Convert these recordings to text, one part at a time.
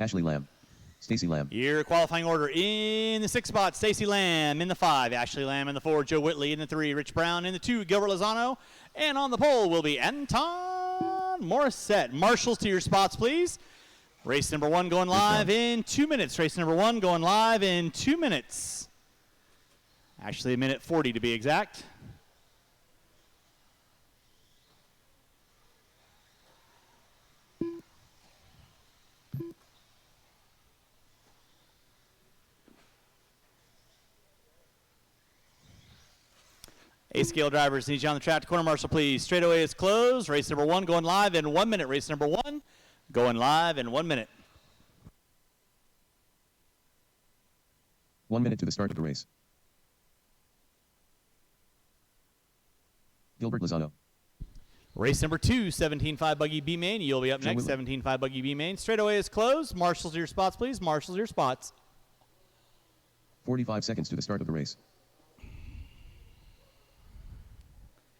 Ashley Lamb. Stacy Lamb. Your qualifying order in the 6 spot, Stacy Lamb in the 5, Ashley Lamb in the 4, Joe Whitley in the 3, Rich Brown in the 2, Gilbert Lozano, and on the pole will be Anton Morissette. Marshals to your spots, please. Race number 1 going live in 2 minutes. Race number 1 going live in 2 minutes. Actually, 1:40 to be exact. A-scale drivers, need you on the track to corner marshal, please. Straightaway is closed. Race number 1 going live in 1 minute. Race number 1 going live in 1 minute. 1 minute to the start of the race. Gilbert Lozano. Race number 2, 17.5 buggy B main. You'll be up next. 17.5 buggy B main. Straightaway is closed. Marshals to your spots, please. Marshals to your spots. 45 seconds to the start of the race.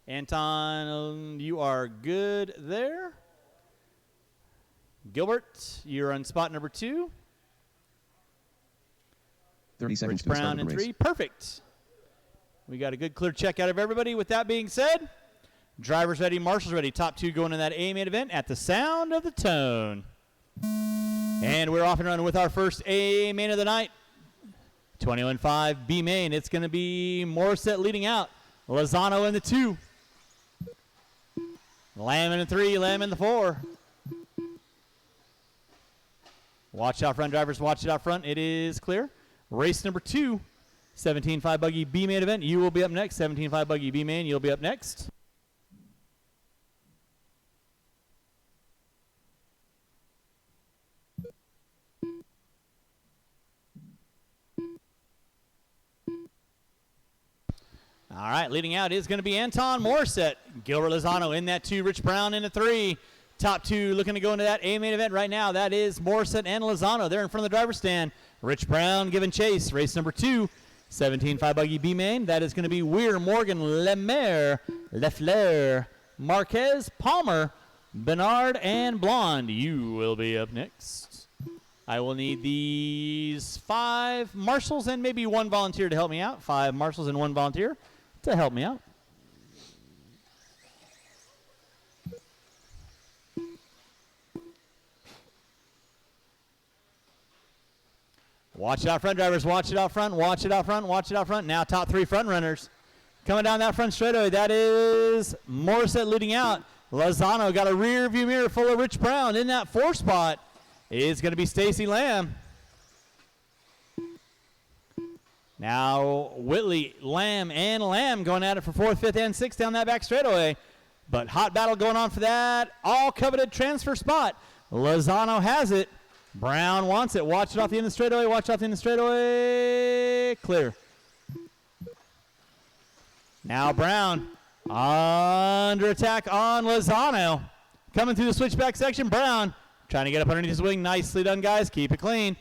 Anton, you are good there. Gilbert, you're on spot number 2. 30 seconds Rich to the start Brown of the in race. 3. Perfect. We got a good clear check out of everybody. With that being said, drivers ready, marshals ready. Top 2 going in that A main event at the sound of the tone. And we're off and running with our first A main of the night. 21.5 B main. It's going to be Morissette leading out. Lozano in the 2. Lamb in the 3, Lamb in the 4. Watch out front, drivers. Watch it out front. It is clear. Race number 2, 17.5 buggy B main event. You will be up next. 17.5 buggy B main. You'll be up next. All right, leading out is going to be Anton Morissette. Gilbert Lozano in that 2, Rich Brown in the 3. Top 2 looking to go into that A main event right now. That is Morissette and Lozano. They're in front of the driver's stand. Rich Brown giving chase. Race number 2, 17.5 buggy B main. That is going to be Weir, Morgan, Lemaire, Lefleur, Marquez, Palmer, Bernard, and Blonde. You will be up next. I will need these 5 marshals and maybe 1 volunteer to help me out. 5 marshals and 1 volunteer to help me out. Watch it out front, drivers. Watch it out front. Watch it out front. Watch it out front. Now top 3 front runners. Coming down that front straightaway, that is Morissette leading out. Lozano got a rear view mirror full of Rich Brown. In that 4 spot is going to be Stacy Lamb. Now Whitley, Lamb, and Lamb going at it for 4th, 5th, and 6th down that back straightaway. But hot battle going on for that all coveted transfer spot. Lozano has it. Brown wants it. Watch it off the end of the straightaway. Watch it off the end of the straightaway. Clear. Now Brown under attack on Lozano. Coming through the switchback section. Brown trying to get up underneath his wing. Nicely done, guys. Keep it clean.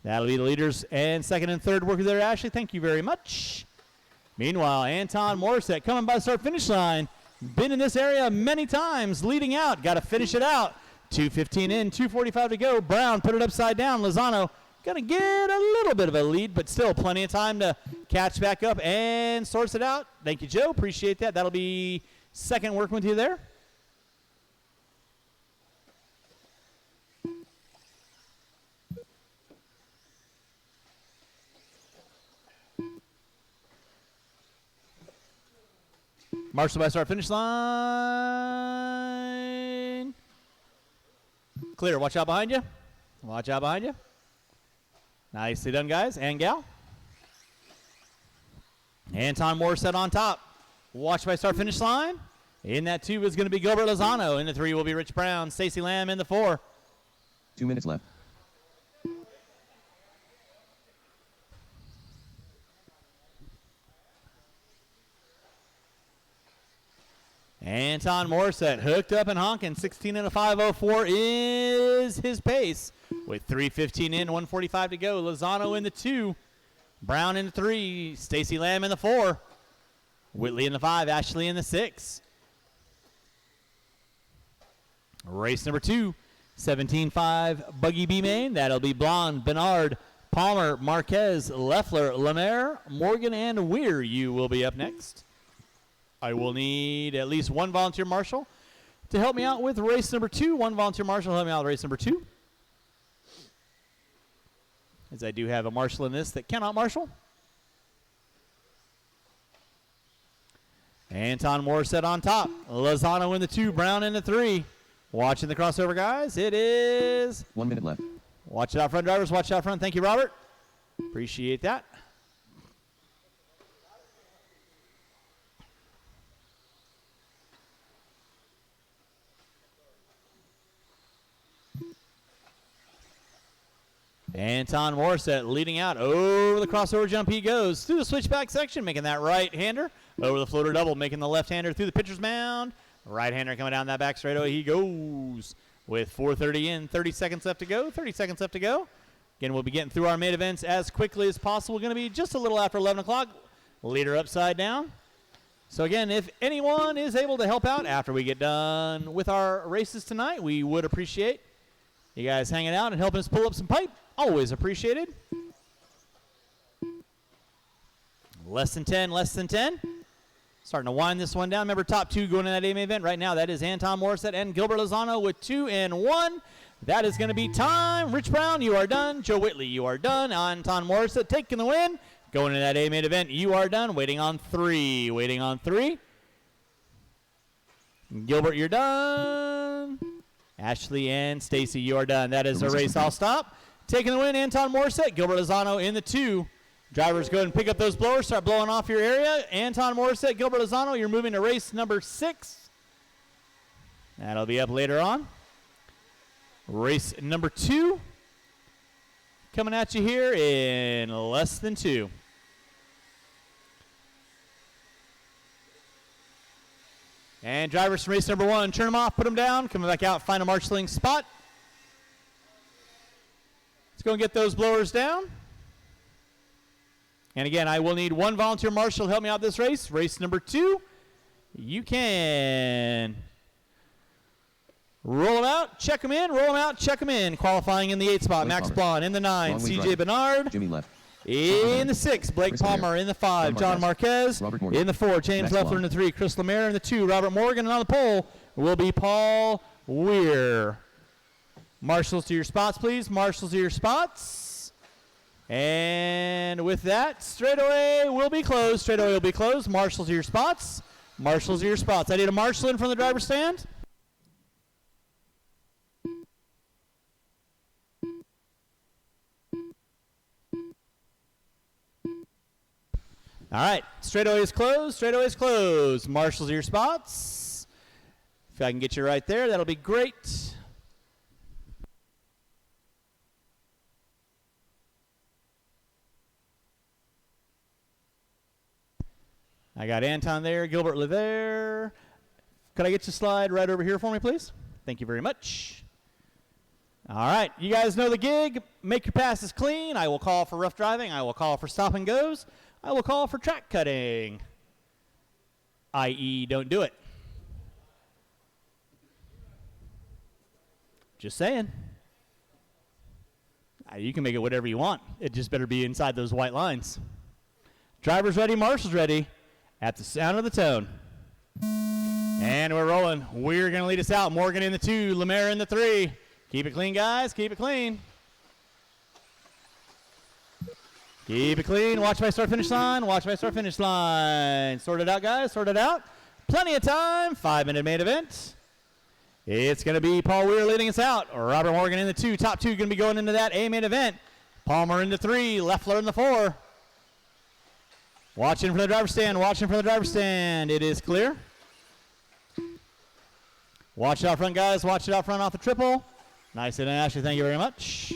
That'll be the leaders and 2nd and 3rd worker there, Ashley. Thank you very much. Meanwhile, Anton Morissette coming by the start-finish line. Been in this area many times, leading out. Got to finish it out. 2:15 in, 2:45 to go. Brown put it upside down. Lozano going to get a little bit of a lead, but still plenty of time to catch back up and source it out. Thank you, Joe. Appreciate that. That'll be 2nd working with you there. Marshal by start finish line. Clear. Watch out behind you. Watch out behind you. Nicely done, guys and gal. Anton Morissette on top. Watch by start finish line. In that 2 is going to be Gilbert Lozano. In the 3 will be Rich Brown. Stacy Lamb in the 4. 2 minutes left. Anton Morissette hooked up and honking. 16 and a 5:04 is his pace. With 3:15 in, 1:45 to go. Lozano in the 2. Brown in the 3. Stacy Lamb in the 4. Whitley in the 5. Ashley in the 6. Race number 2. 17-5, Buggy B Main. That'll be Blonde, Bernard, Palmer, Marquez, Leffler, Lemaire, Morgan, and Weir. You will be up next. I will need at least one volunteer marshal to help me out with race number 2. One volunteer marshal to help me out with race number 2. As I do have a marshal in this that cannot marshal. Anton Morissette on top. Lozano in the 2, Brown in the 3. Watching the crossover, guys. It is 1 minute left. Watch it out front, drivers. Watch it out front. Thank you, Robert. Appreciate that. Anton Morissette leading out over the crossover jump. He goes through the switchback section, making that right-hander. Over the floater double, making the left-hander through the pitcher's mound. Right-hander coming down that back straightaway. He goes with 4:30 in, 30 seconds left to go. 30 seconds left to go. Again, we'll be getting through our main events as quickly as possible. Going to be just a little after 11 o'clock. Leader upside down. So again, if anyone is able to help out after we get done with our races tonight, we would appreciate you guys hanging out and helping us pull up some pipe. Always appreciated. Less than 10, less than 10. Starting to wind this one down. Remember, top 2 going in that A main event right now. That is Anton Morissette and Gilbert Lozano with 2 and 1. That is going to be time. Rich Brown, you are done. Joe Whitley, you are done. Anton Morissette taking the win. Going in that A main event, you are done. Waiting on 3. Waiting on 3. Gilbert, you're done. Ashley and Stacy, you are done. That is a race. I'll stop. Taking the win, Anton Morissette. Gilbert Lozano in the 2. Drivers, go ahead and pick up those blowers. Start blowing off your area. Anton Morissette, Gilbert Lozano, you're moving to race number 6. That'll be up later on. Race number 2. Coming at you here in less than 2. And drivers from race number 1, turn them off, put them down, coming back out, find a marshalling spot. Let's go and get those blowers down. And again, I will need one volunteer marshal to help me out this race. Race number 2. You can roll them out, check them in, roll them out, check them in. Qualifying in the 8 spot, Max Blond. In the 9, CJ Bernard. Jimmy left. In the 6, Blake Palmer. In the 5, John Marquez. In the 4, James Leffler. In the 3, Chris Lemaire. In the 2, Robert Morgan. And on the pole will be Paul Weir. Marshals to your spots, please. Marshals to your spots. And with that, straightaway will be closed. Straightaway will be closed. Marshals to your spots. Marshals to your spots. I need a marshal in from the driver's stand. All right, straightaway is closed. Straightaway is closed. Marshals to your spots. If I can get you right there, that'll be great. I got Anton there, Gilbert there. Could I get you to slide right over here for me, please? Thank you very much. All right, you guys know the gig. Make your passes clean. I will call for rough driving. I will call for stop and goes. I will call for track cutting, i.e. don't do it. Just saying. You can make it whatever you want. It just better be inside those white lines. Drivers ready, marshals ready. At the sound of the tone. And we're rolling. We're going to lead us out. Morgan in the 2, Lemaire in the 3. Keep it clean, guys. Keep it clean. Keep it clean. Watch my start-finish line. Watch my start-finish line. Sort it out, guys. Sort it out. Plenty of time. 5-minute main event. It's going to be Paul Weir leading us out. Robert Morgan in the 2. Top 2 going to be going into that A main event. Palmer in the 3. Leffler in the 4. Watching from the driver's stand, watching from the driver's stand. It is clear. Watch it out front, guys. Watch it out front off the triple. Nice hit, Ashley. Thank you very much.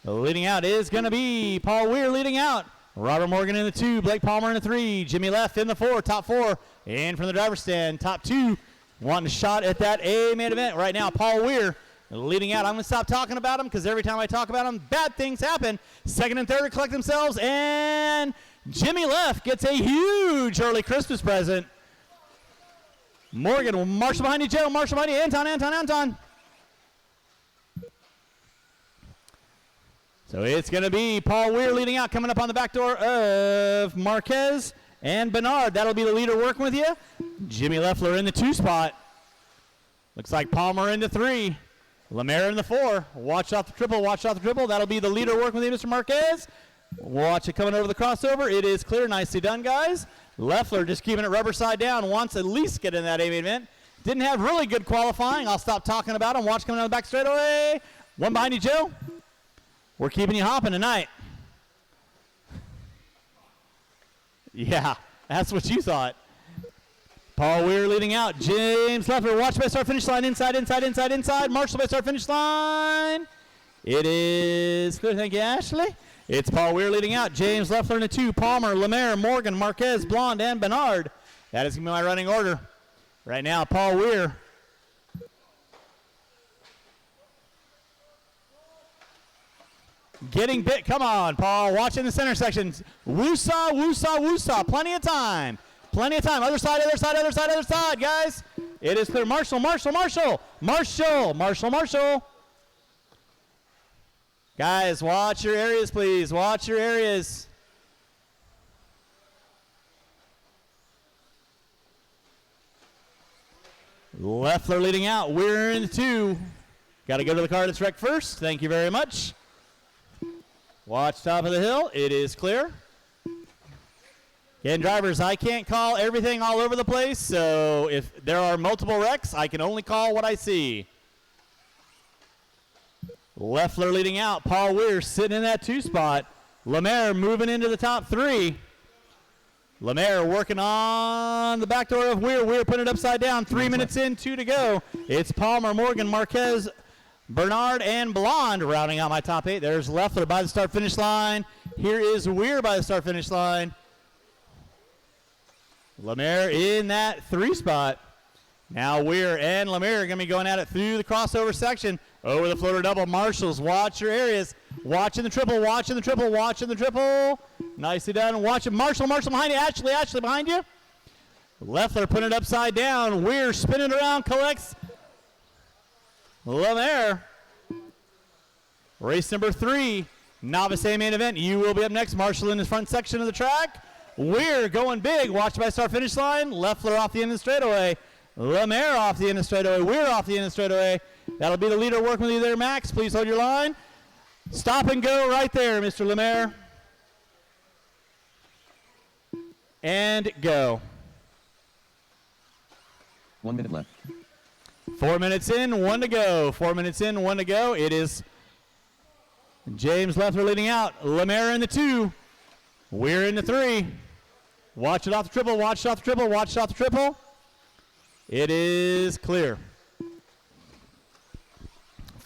Leading out is going to be Paul Weir leading out. Robert Morgan in the 2, Blake Palmer in the 3, Jimmy Left in the 4, top 4. In from the driver's stand, top 2. Wanting a shot at that A main event right now. Paul Weir leading out. I'm going to stop talking about him because every time I talk about him, bad things happen. Second and third collect themselves, and Jimmy Left gets a huge early Christmas present. Morgan, marshal behind you, Joe. Marshal behind you. Anton. So it's going to be Paul Weir leading out, coming up on the back door of Marquez and Bernard. That'll be the leader working with you. Jimmy Leffler in the 2 spot. Looks like Palmer in the 3. Lemaire in the 4. Watch out the triple, watch out the triple. That'll be the leader working with you, Mr. Marquez. Watch it coming over the crossover. It is clear. Nicely done, guys. Leffler just keeping it rubber side down. Wants at least get in that A main event. Didn't have really good qualifying. I'll stop talking about him. Watch coming down the back straightaway. One behind you, Joe. We're keeping you hopping tonight. Yeah, that's what you thought. Paul Weir leading out. James Leffler. Watch by start finish line. Inside, inside, inside, inside. Marshall by start finish line. It is clear. Thank you, Ashley. It's Paul Weir leading out. James Leffler in the 2. Palmer, Lemaire, Morgan, Marquez, Blonde, and Bernard. That is going to be my running order. Right now, Paul Weir. Getting bit. Come on, Paul. Watch in the center section. Woosah, woosah, woosah. Plenty of time. Plenty of time. Other side, other side, other side, other side, guys. It is clear. Marshall, Marshall, Marshall. Marshall, Marshall, Marshall. Guys, watch your areas, please. Watch your areas. Leffler leading out. We're in the 2. Got to go to the car that's wrecked first. Thank you very much. Watch top of the hill. It is clear. Again, drivers, I can't call everything all over the place, so if there are multiple wrecks, I can only call what I see. Leffler leading out. Paul Weir sitting in that 2 spot. Lemaire moving into the top 3. Lemaire working on the back door of Weir. Weir putting it upside down. 3 minutes in, 2 to go. It's Palmer, Morgan, Marquez, Bernard, and Blonde rounding out my top 8. There's Leffler by the start finish line. Here is Weir by the start finish line. Lemaire in that 3 spot. Now Weir and Lemaire are going to be going at it through the crossover section. Over the floater double. Marshalls, watch your areas. Watching the triple, watching the triple, watching the triple. Nicely done. Watching Marshall, Marshall behind you. Ashley, Ashley behind you. Leffler putting it upside down. Weir spinning around, collects Lemaire. Race number 3, novice A main event. You will be up next. Marshall in the front section of the track. Weir going big. Watch by start finish line. Leffler off the end of the straightaway. Lemaire off the end of the straightaway. Weir off the end of the straightaway. That'll be the leader working with you there, Max. Please hold your line. Stop and go right there, Mr. Lemaire. And go. 1 minute left. 4 minutes in, 1 to go. 4 minutes in, 1 to go. It is James Leffler leading out. Lemaire in the 2. Weir in the 3. Watch it off the triple. Watch it off the triple. Watch it off the triple. It is clear.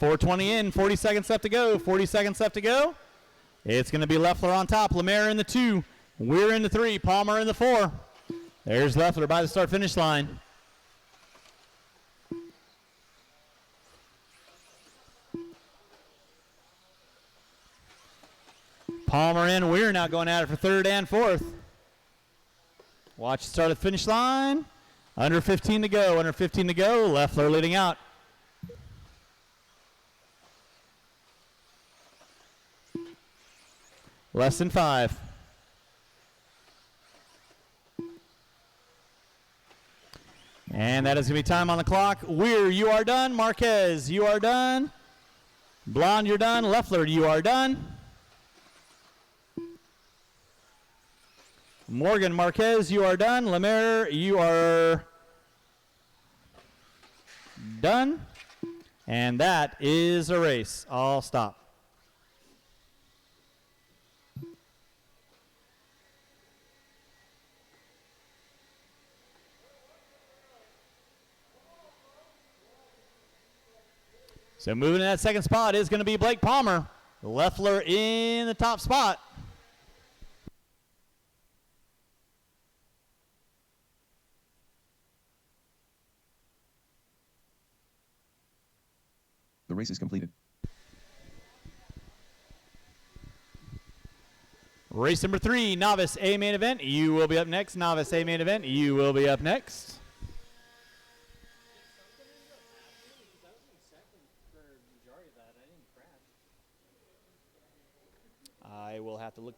4:20 in, 40 seconds left to go. 40 seconds left to go. It's going to be Leffler on top. Lemaire in the 2. Weir in the 3. Palmer in the 4. There's Leffler by the start finish line. Palmer and Weir now going at it for 3rd and 4th. Watch the start of the finish line. Under 15 to go. Under 15 to go. Leffler leading out. Less than 5. And that is going to be time on the clock. Weir, you are done. Marquez, you are done. Blonde, you're done. Leffler, you are done. Morgan, Marquez, you are done. Lemaire, you are done. And that is a race. I'll stop. So moving in that second spot is going to be Blake Palmer. Leffler in the top spot. The race is completed. Race number 3, novice A main event. You will be up next. Novice A main event. You will be up next. I will have to look.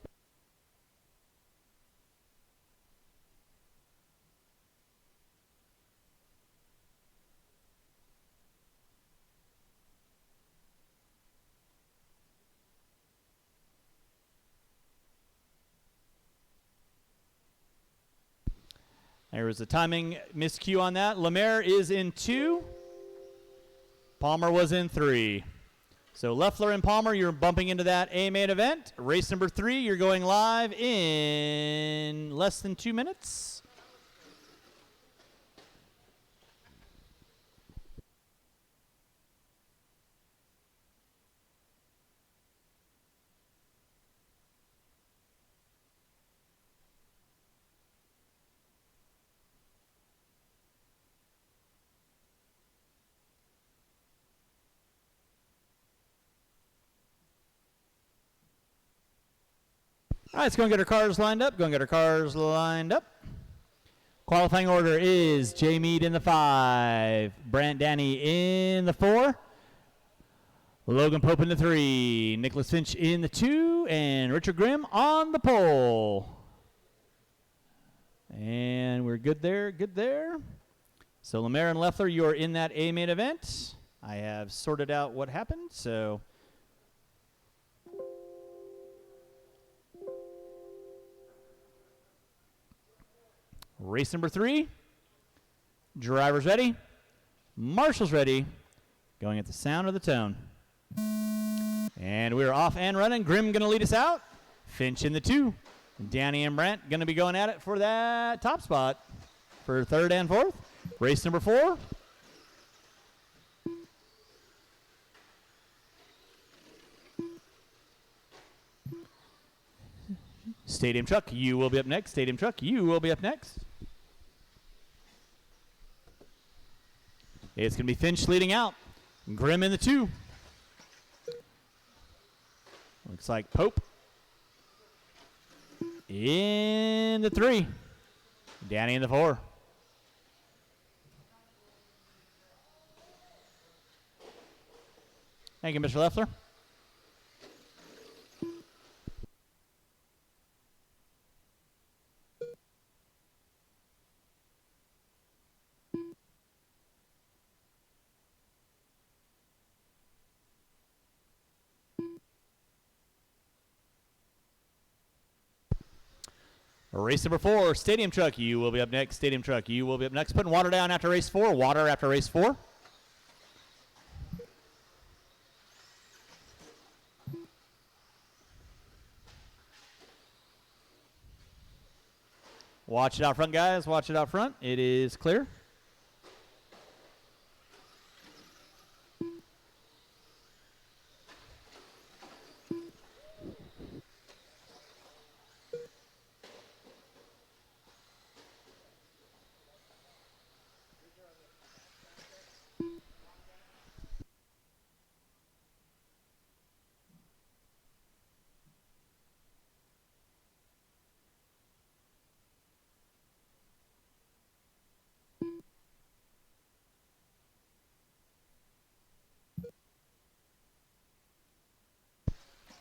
There was a timing miscue on that. Lemaire is in 2. Palmer was in 3. So Leffler and Palmer, you're bumping into that A main event. Race number 3, you're going live in less than 2 minutes. All right, let's go and get our cars lined up. Qualifying order is Jay Mead in the 5, Brant Danny in the 4, Logan Pope in the 3, Nicholas Finch in the 2, and Richard Grimm on the pole. And we're good there. So Lemaire and Leffler, you are in that A main event. I have sorted out what happened, so... Race number 3. Drivers ready. Marshall's ready. Going at the sound of the tone. And we're off and running. Grimm going to lead us out. Finch in the 2. Danny and Brant going to be going at it for that top spot for 3rd and 4th. Race number 4. Stadium Truck, you will be up next. Stadium Truck, you will be up next. It's going to be Finch leading out. Grimm in the 2. Looks like Pope in the 3. Danny in the 4. Thank you, Mr. Leffler. Race number 4, Stadium Truck, you will be up next. Stadium Truck, you will be up next. Putting water down after race 4. Water after race 4. Watch it out front, guys. Watch it out front. It is clear.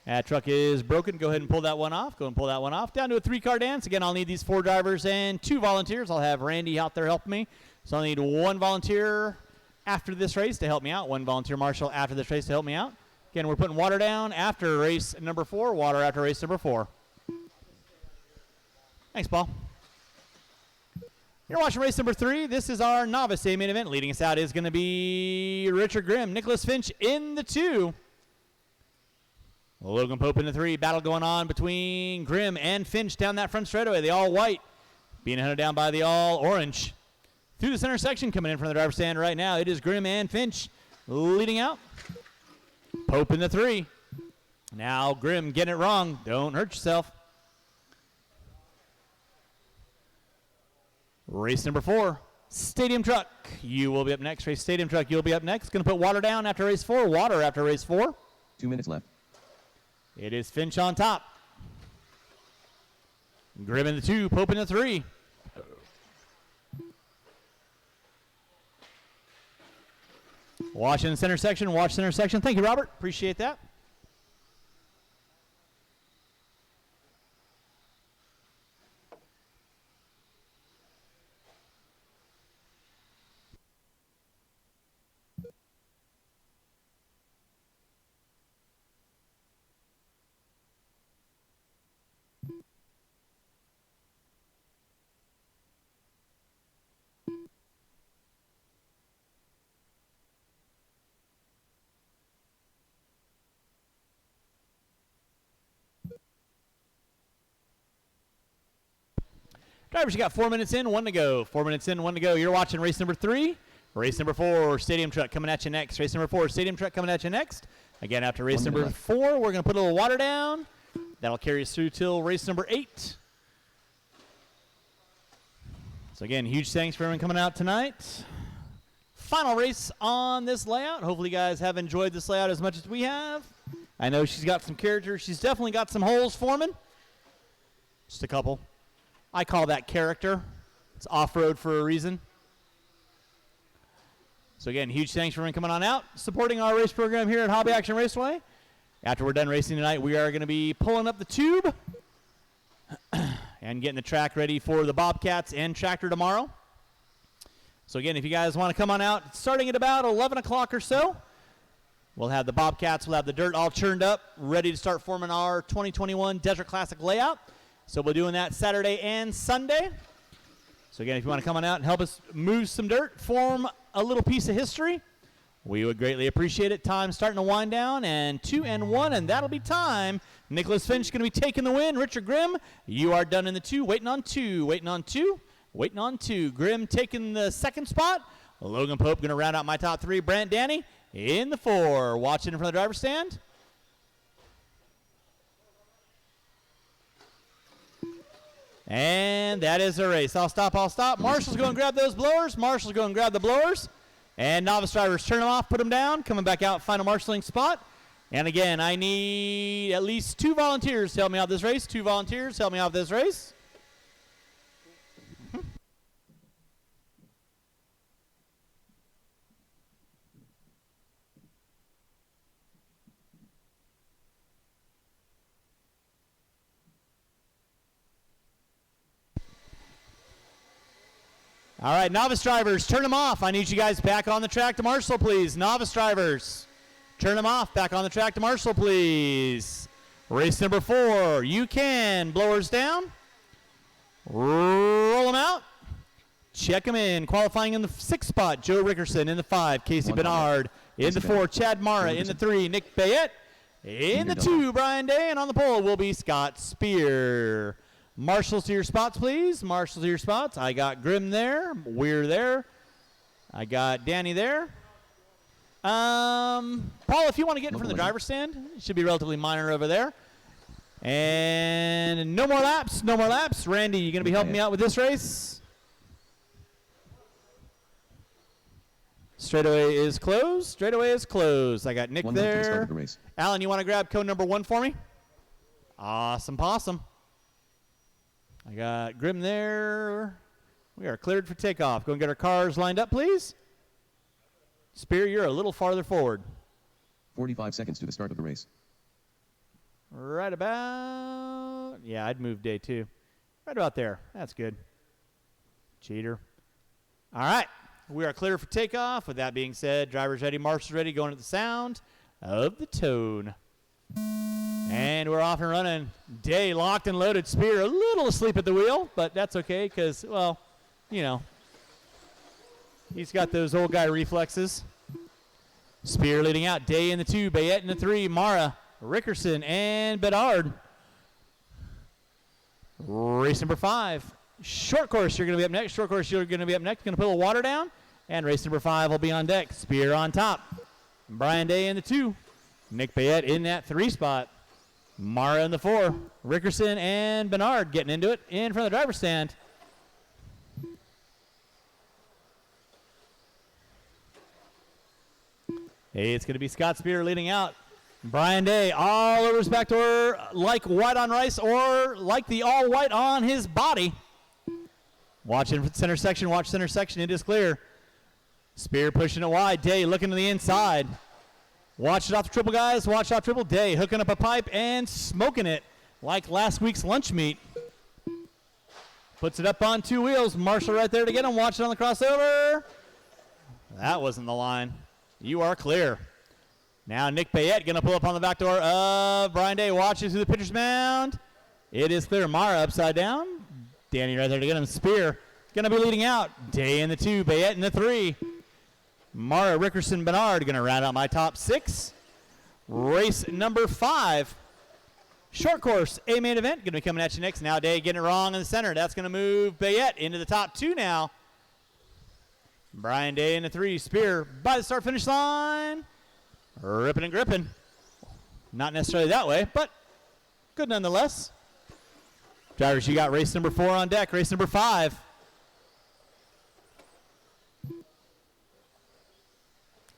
That truck is broken. Go ahead and pull that one off. Down to a 3-car dance. Again, I'll need these 4 drivers and 2 volunteers. I'll have Randy out there helping me. So I'll need 1 volunteer after this race to help me out. 1 volunteer marshal after this race to help me out. Again, we're putting water down after race number 4. Water after race number 4. Thanks, Paul. You're watching race number 3. This is our novice A main event. Leading us out is going to be Richard Grimm. Nicholas Finch in the 2. Logan Pope in the 3. Battle going on between Grimm and Finch down that front straightaway. The all white being hunted down by the all orange. Through the center section coming in from the driver's stand right now. It is Grimm and Finch leading out. Pope in the 3. Now Grimm getting it wrong. Don't hurt yourself. Race number 4. Stadium Truck. You will be up next. Race Stadium Truck. You'll be up next. Going to put water down after race 4. Water after race 4. 2 minutes left. It is Finch on top. Grimm in the 2, Pope in the 3. Watch in the center section. Watch center section. Thank you, Robert. Appreciate that. Drivers, you got 4 minutes in, 1 to go. 4 minutes in, 1 to go. You're watching race number 3. Race number 4, Stadium Truck coming at you next. Race number 4, Stadium Truck coming at you next. Again, after race 1 minute number left. 4, we're going to put a little water down. That'll carry us through till race number 8. So again, huge thanks for everyone coming out tonight. Final race on this layout. Hopefully you guys have enjoyed this layout as much as we have. I know she's got some character. She's definitely got some holes forming. Just a couple. I call that character. It's off-road for a reason. So again, huge thanks for everyone coming on out, supporting our race program here at Hobby Action Raceway. After we're done racing tonight, we are going to be pulling up the tube and getting the track ready for the Bobcats and tractor tomorrow. So again, if you guys want to come on out, starting at about 11 o'clock or so, we'll have the Bobcats, we'll have the dirt all churned up, ready to start forming our 2021 Desert Classic layout. So we're doing that Saturday and Sunday. So again, if you want to come on out and help us move some dirt, form a little piece of history, we would greatly appreciate it. Time starting to wind down, and 2 and 1, and that'll be time. Nicholas Finch going to be taking the win. Richard Grimm, you are done in the 2, waiting on 2, waiting on 2, waiting on 2. Grimm taking the 2nd spot. Logan Pope going to round out my top 3. Brant Danny in the 4. Watching in front of the driver's stand. And that is a race. I'll stop. Marshall's going to grab those blowers. Marshall's going to grab the blowers. And novice drivers, turn them off, put them down, coming back out, final marshalling spot. And again, I need at least 2 volunteers to help me out this race. 2 volunteers, help me out this race. All right, novice drivers, turn them off. I need you guys back on the track to Marshall, please. Novice drivers, turn them off. Back on the track to Marshall, please. Race number 4, you can. Blowers down. Roll them out. Check them in. Qualifying in the 6th spot, Joe Rickerson. In the 5, Casey Bernard. In the 4, Chad Mara. In the 3, Nick Bayette. In the 2, Brian Day. And on the pole will be Scott Spear. Marshals to your spots, please. Marshals to your spots. I got Grimm there. Weir there. I got Danny there. Paul, if you want to get in front of the driver's stand, it should be relatively minor over there. And no more laps. No more laps. Randy, you going to be helping me out with this race? Straightaway is closed. Straightaway is closed. I got Nick 1 minute to the start there. of the race. Alan, you want to grab code number 1 for me? Awesome possum. I got Grimm there. We are cleared for takeoff. Go and get our cars lined up, please. Spear, you're a little farther forward. 45 seconds to the start of the race. Right about, yeah, I'd move day 2. Right about there. That's good. Cheater. All right. We are clear for takeoff. With that being said, driver's ready, marshal's ready, going to the sound of the tone. And we're off and running. Day locked and loaded. Spear a little asleep at the wheel, but that's okay because, well, you know, he's got those old guy reflexes. Spear leading out. Day in the 2, Bayette in the 3, Mara, Rickerson, and Bedard. Race number 5. Short course, you're going to be up next. Short course, you're going to be up next. Going to put a little water down. And race number 5 will be on deck. Spear on top. Brian Day in the 2. Nick Bayette in that 3 spot. Mara in the 4. Rickerson and Bernard getting into it in front of the driver's stand. Hey, it's going to be Scott Spear leading out. Brian Day all over his back door like white on rice or like the all white on his body. Watch in center section. Watch center section. It is clear. Spear pushing it wide. Day looking to the inside. Watch it off the triple, guys. Watch it off triple. Day hooking up a pipe and smoking it like last week's lunch meat. Puts it up on 2 wheels. Marshall right there to get him. Watch it on the crossover. That wasn't the line. You are clear. Now Nick Bayette going to pull up on the back door of Brian Day. Watches through the pitcher's mound. It is clear. Mara upside down. Danny right there to get him. Spear going to be leading out. Day in the 2. Bayette in the 3. Mara, Rickerson, Bernard going to round out my top 6. Race number 5. Short course, A main event, going to be coming at you next. Now Day getting it wrong in the center. That's going to move Bayette into the top 2 now. Brian Day in the 3. Spear by the start-finish line. Ripping and gripping. Not necessarily that way, but good nonetheless. Drivers, you got race number 4 on deck. Race number 5.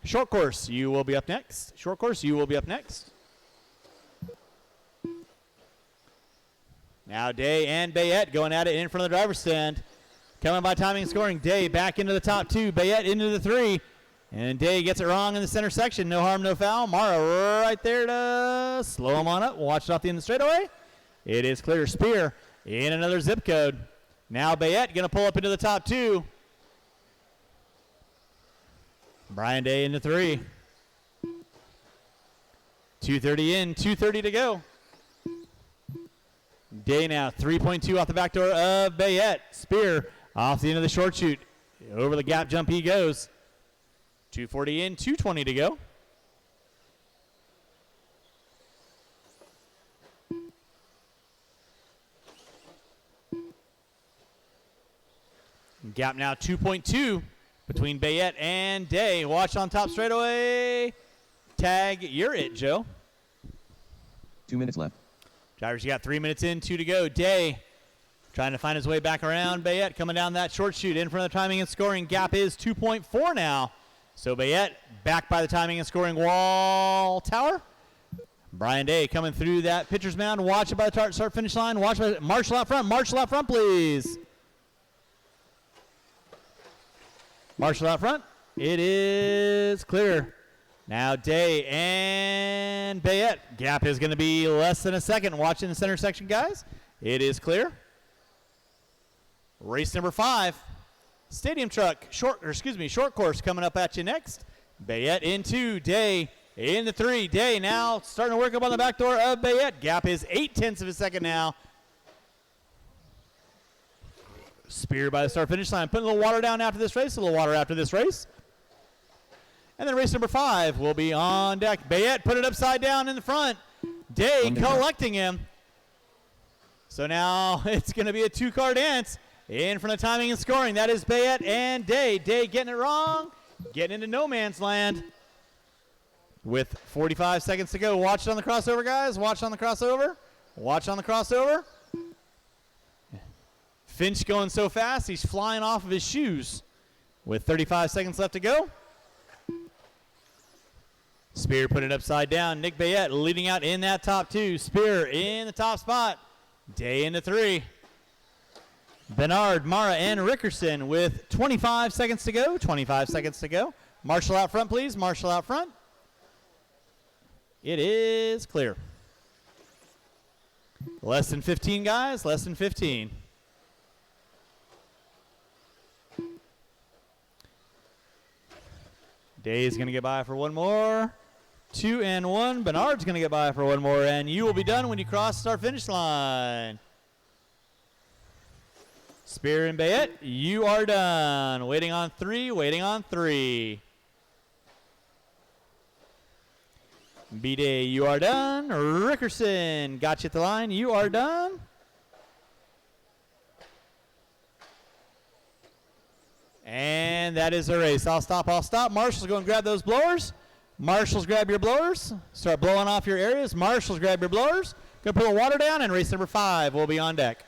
Short course, you will be up next. Short course, you will be up next. Now Day and Bayette going at it in front of the driver's stand. Coming by timing and scoring. Day back into the top 2. Bayette into the 3. And Day gets it wrong in the center section. No harm, no foul. Mara right there to slow him on up. Watch it off the end of the straightaway. It is clear. Spear in another zip code. Now Bayette going to pull up into the top 2. Brian Day into 3. 2:30 in, 2:30 to go. Day now 3.2 off the back door of Bayette. Spear off the end of the short chute. Over the gap jump he goes. 2:40 in, 2:20 to go. Gap now 2.2 between Bayette and Day. Watch on top straightaway. Tag, you're it, Joe. 2 minutes left. Drivers, you got 3 minutes in, 2 to go. Day trying to find his way back around. Bayette coming down that short chute in front of the timing and scoring. Gap is 2.4 now. So Bayette back by the timing and scoring wall tower. Brian Day coming through that pitcher's mound. Watch it by the start finish line. Watch by Marshall out front. Marshall out front, please. Marshall out front. It is clear. Now Day and Bayette. Gap is going to be less than a second. Watch in the center section, guys. It is clear. Race number 5. Stadium truck, short course coming up at you next. Bayette in 2, Day in the 3. Day now starting to work up on the back door of Bayette. Gap is 0.8 of a second now. Spear by the start finish line. Putting a little water down after this race. A little water after this race. And then race number 5 will be on deck. Bayette put it upside down in the front. Day collecting him. So now it's going to be a 2-car dance in front of timing and scoring. That is Bayette and Day. Day getting it wrong. Getting into no man's land. With 45 seconds to go. Watch it on the crossover, guys. Watch on the crossover. Watch on the crossover. Finch going so fast, he's flying off of his shoes. With 35 seconds left to go. Spear put it upside down. Nick Bayette leading out in that top 2. Spear in the top spot. Day into 3. Bernard, Mara, and Rickerson with 25 seconds to go. 25 seconds to go. Marshall out front, please. Marshall out front. It is clear. Less than 15, guys. Less than 15. Day is going to get by for one more. 2 and 1. Bernard's going to get by for one more. And you will be done when you cross our finish line. Spear and Bayette, you are done. Waiting on 3. Waiting on 3. B-Day, you are done. Rickerson, got you at the line. You are done. And that is the race. I'll stop. Marshall's going to grab those blowers. Marshall's grab your blowers. Start blowing off your areas. Marshall's grab your blowers. Going to put the water down, and race number 5 will be on deck.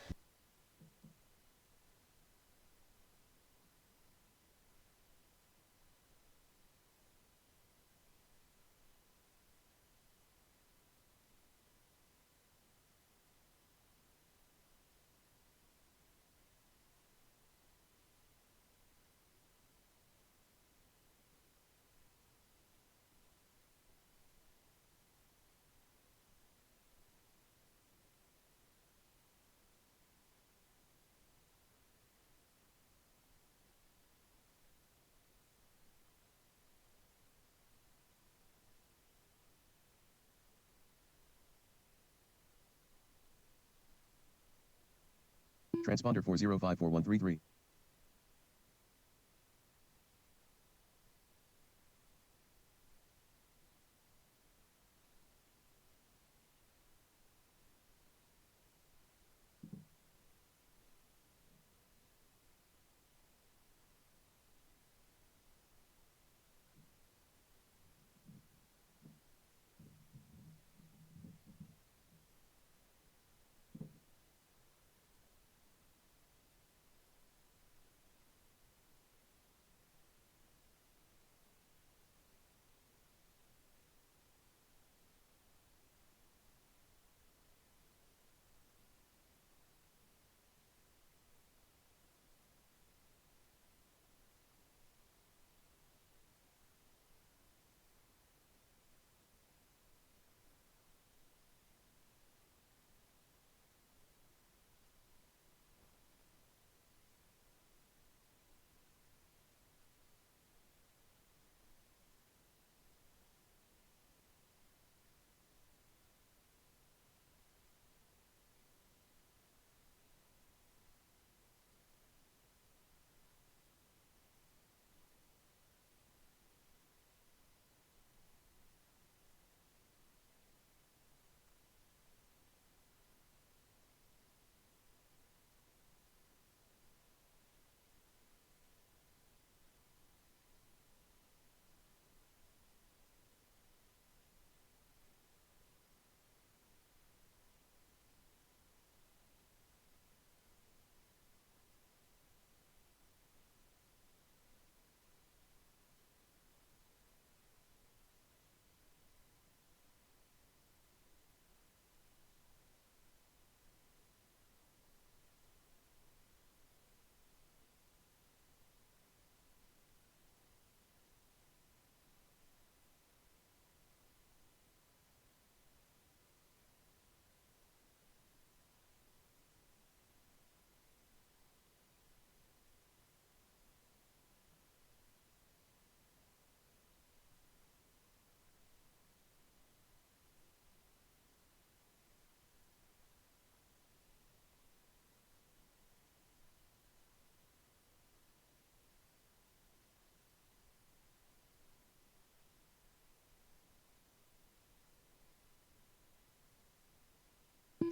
Transponder 4054133.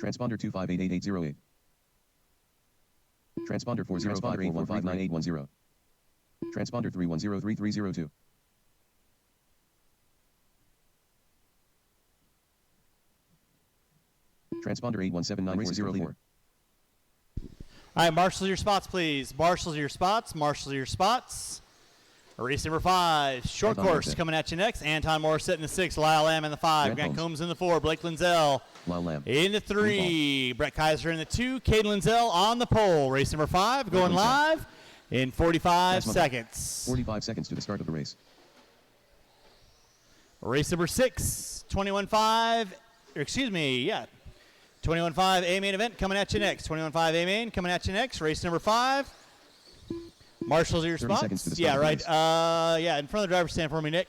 Transponder 2588808. Transponder 40541598110. Transponder 3103302. Transponder 8179404. All right, marshals your spots, please. Marshals your spots. Marshals your spots. Race number 5, short Anton course Morissette. coming at you next. Anton Morissette in the 6, Lyle Lamb in the 5, Grant Grant Combs. Combs in the 4, Blake Lindsell Lyle Lamb. in the 3, Brett Kaiser in the 2, Caden Lindsell on the pole. Race number 5 going Lindsell. live in 45 Fast money. seconds. 45 seconds to the start of the race. Race number 6, 21.5, 21.5 A main event coming at you next. 21.5 A main coming at you next. Race number 5. Marshals your 30 seconds to spots. the Yeah, start right. of the In front of the driver's stand for me, Nick.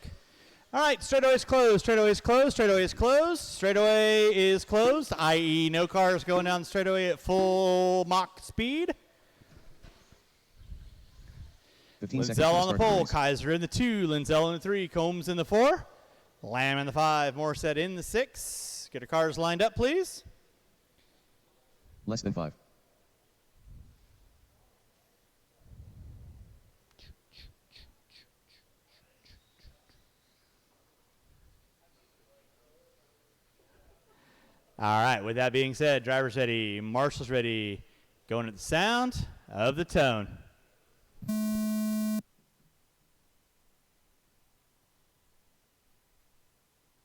All right, straightaway is closed. Straightaway is closed. Straightaway is closed. Straightaway is closed, i.e. no cars going down the straightaway at full Mach speed. 15 seconds to Lindsell the on the start of the pole. race. Kaiser in the 2. Lindsell in the 3. Combs in the 4. Lamb in the 5. Morissette in the 6. Get our cars lined up, please. Less than 5. All right, with that being said, driver's ready, marshals ready, going at the sound of the tone.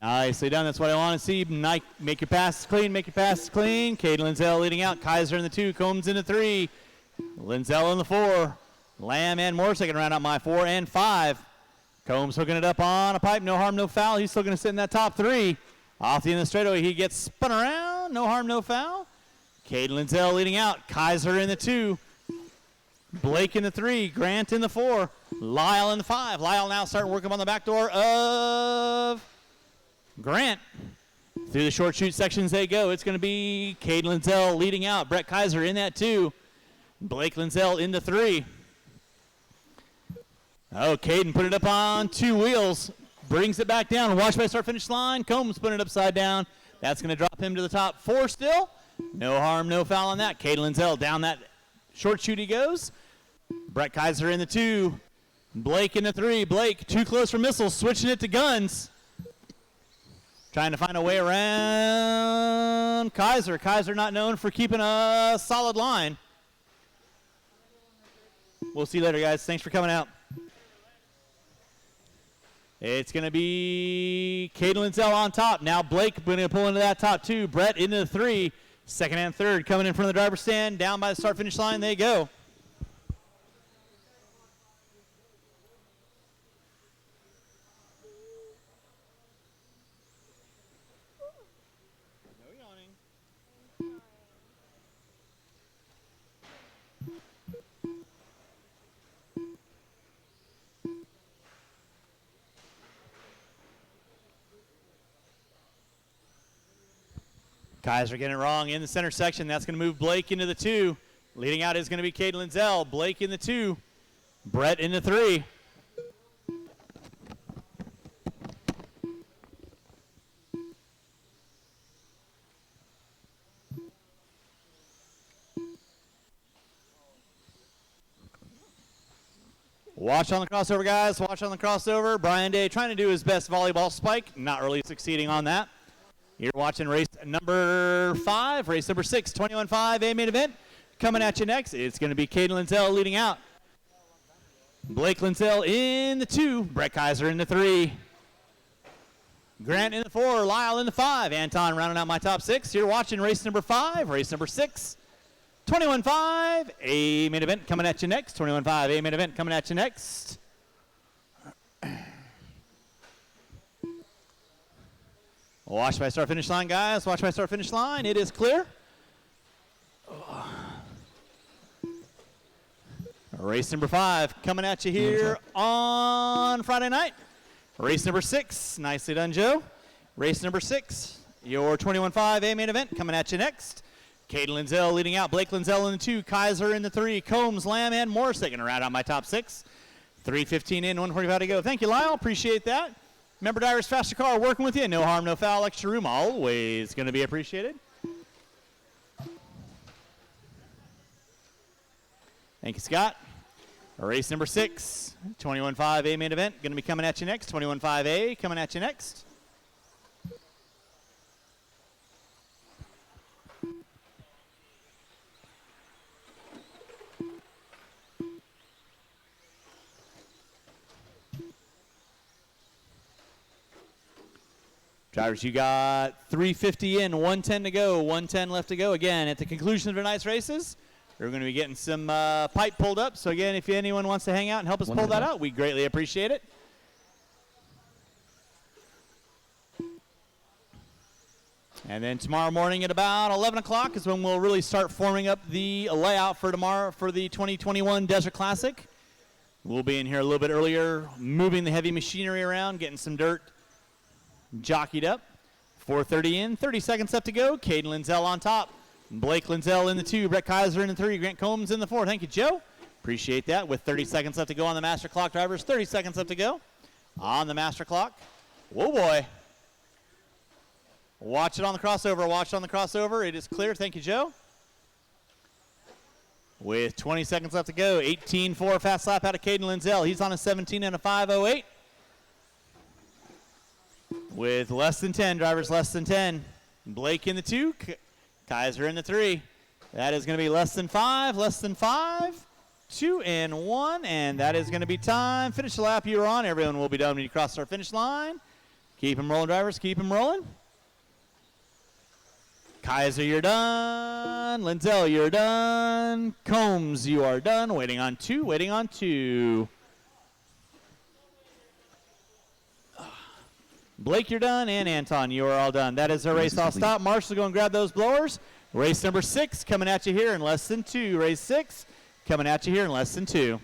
Nicely done. That's what I want to see. Make your passes clean. Make your passes clean. Caden Lindsell leading out. Kaiser in the 2. Combs in the 3. Lindsell in the 4. Lamb and Morissette can round out my 4 and 5. Combs hooking it up on a pipe. No harm, no foul. He's still going to sit in that top 3. Off the end of the straightaway, he gets spun around. No harm, no foul. Caden Lindsell leading out. Kaiser in the 2. Blake in the 3. Grant in the 4. Lyle in the 5. Lyle now starting working on the back door of Grant. Through the short shoot sections they go. It's going to be Caden Lindsell leading out. Brett Kaiser in that 2. Blake Lindsell in the 3. Oh, Caden put it up on 2 wheels. Brings it back down. Watch by start finish line. Combs putting it upside down. That's going to drop him to the top 4 still. No harm, no foul on that. Caden Lindsell down that short shoot he goes. Brett Kaiser in the 2. Blake in the 3. Blake too close for missiles. Switching it to guns. Trying to find a way around Kaiser. Kaiser not known for keeping a solid line. We'll see you later, guys. Thanks for coming out. It's going to be Caden Lindsell on top. Now Blake going to pull into that top 2. Brett into the 3. Second and third coming in front of the driver's stand. Down by the start-finish line they go. Kaiser getting it wrong in the center section. That's going to move Blake into the 2. Leading out is going to be Caden Lindsell. Blake in the 2. Brett in the 3. Watch on the crossover, guys. Watch on the crossover. Brian Day trying to do his best volleyball spike. Not really succeeding on that. You're watching race number 5, race number 6, 21.5 A main event. Coming at you next, it's going to be Caden Lindsell leading out. Blake Lindsell in the 2, Brett Kaiser in the 3. Grant in the 4, Lyle in the 5. Anton rounding out my top 6. You're watching race number 5, race number 6, 21.5 A main event coming at you next. 21.5 A main event coming at you next. Watch by start finish line, guys. Watch by start finish line. It is clear. Race number 5 coming at you here on Friday night. Race number 6. Nicely done, Joe. Race number 6. Your 21.5 A main event coming at you next. Caden Lindsell leading out. Blake Lindsell in the 2. Kaiser in the 3. Combs, Lamb, and Morissette going to round out my top 6. 3:15 in, 1:45 to go. Thank you, Lyle. Appreciate that. Remember, Divers Faster Car working with you. No harm, no foul. Extra room always going to be appreciated. Thank you, Scott. Race number 6, 21.5A main event, going to be coming at you next. 21.5A coming at you next. Drivers, you got 350 in, 110 to go, 110 left to go. Again, at the conclusion of tonight's races, we're going to be getting some pipe pulled up. So again, if anyone wants to hang out and help us pull that out, we greatly appreciate it. And then tomorrow morning at about 11 o'clock is when we'll really start forming up the layout for tomorrow for the 2021 Desert Classic. We'll be in here a little bit earlier, moving the heavy machinery around, getting some dirt jockeyed up. 4:30 in, 30 seconds left to go. Caden Lindsell on top. Blake Lindsell in the 2, Brett Kaiser in the 3, Grant Combs in the 4. Thank you, Joe. Appreciate that. With 30 seconds left to go on the master clock, drivers. 30 seconds left to go on the master clock. Whoa, boy. Watch it on the crossover. Watch it on the crossover. It is clear. Thank you, Joe. With 20 seconds left to go, 18.4 fast lap out of Caden Lindsell. He's on a 17 and a 5:08. With less than 10, drivers less than 10. Blake in the 2, Kaiser in the 3. That is going to be less than 5, 2 and 1, and that is going to be time. Finish the lap you were on. Everyone will be done when you cross our finish line. Keep them rolling, drivers. Keep them rolling. Kaiser, you're done. Lindsell, you're done. Combs, you are done. Waiting on 2, waiting on 2. Blake, you're done, and Anton, you are all done. That is our race. I'll stop. Marshall, go and grab those blowers. Race number 6 coming at you here in less than 2. Race 6 coming at you here in less than 2.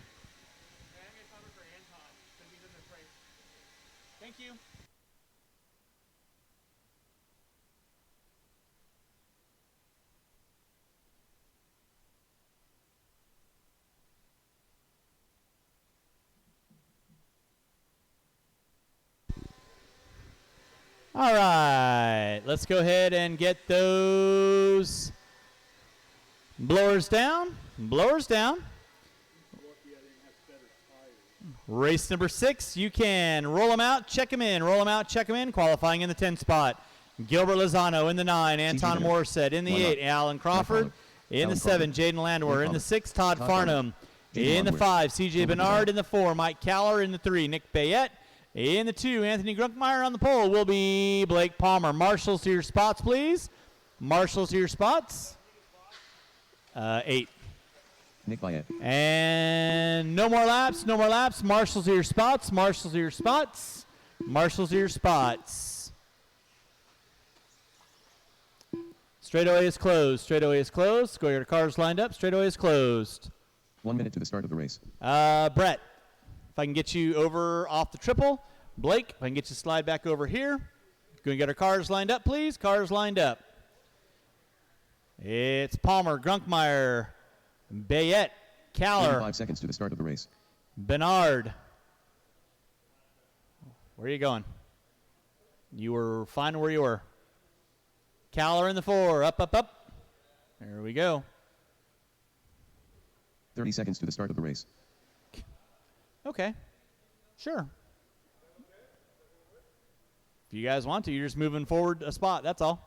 Thank you. All right, let's go ahead and get those blowers down. Blowers down. Race number 6, you can roll them out, check them in, roll them out, check them in. Qualifying in the 10 spot. Gilbert Lozano in the 9, Anton Morissette in the 8, Alan Crawford in the 7, Jaden Landwehr in the 6, Todd Farnham in the 5, CJ Bernard in the 4, Mike Caller in the 3, Nick Bayette in the 2, Anthony Grunkmeyer on the pole will be Blake Palmer. Marshals to your spots, please. Marshals to your spots. 8. Nick Bayette. And no more laps, no more laps. Marshals to your spots, marshals to your spots. Marshals to your spots. Straightaway is closed, straightaway is closed. Go your cars lined up, straightaway is closed. 1 minute to the start of the race. Brett, if I can get you over off the triple. Blake, if I can get you to slide back over here. Go and get our cars lined up, please. Cars lined up. It's Palmer, Grunkmeyer, Bayette, Caller. 5 seconds to the start of the race. Bernard. Where are you going? You were fine where you were. Caller in the 4. Up, up, up. There we go. 30 seconds to the start of the race. Okay. Sure. If you guys want to, you're just moving forward a spot. That's all.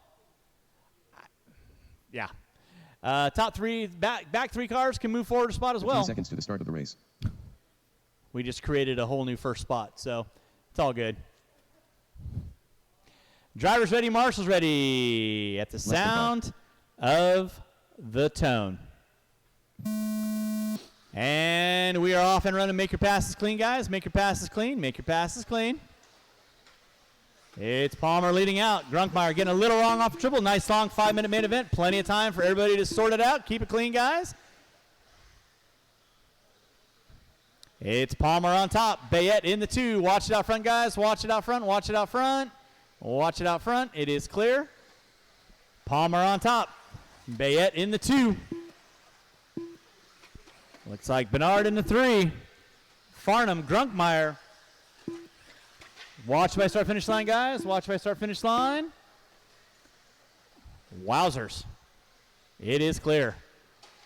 Yeah. Top 3, back 3 cars can move forward a spot as well. 15 seconds to the start of the race. We just created a whole new first spot, so it's all good. Drivers ready, marshals ready. At the sound of the tone. And we are off and running. Make your passes clean, guys. Make your passes clean. Make your passes clean. It's Palmer leading out. Grunkmeyer getting a little wrong off the triple. Nice long 5-minute main event. Plenty of time for everybody to sort it out. Keep it clean, guys. It's Palmer on top. Bayette in the 2. Watch it out front, guys. Watch it out front. Watch it out front. Watch it out front. It is clear. Palmer on top. Bayette in the 2. Looks like Bernard in the 3. Farnham, Grunkmeyer. Watch by start finish line, guys. Watch by start finish line. Wowzers. It is clear.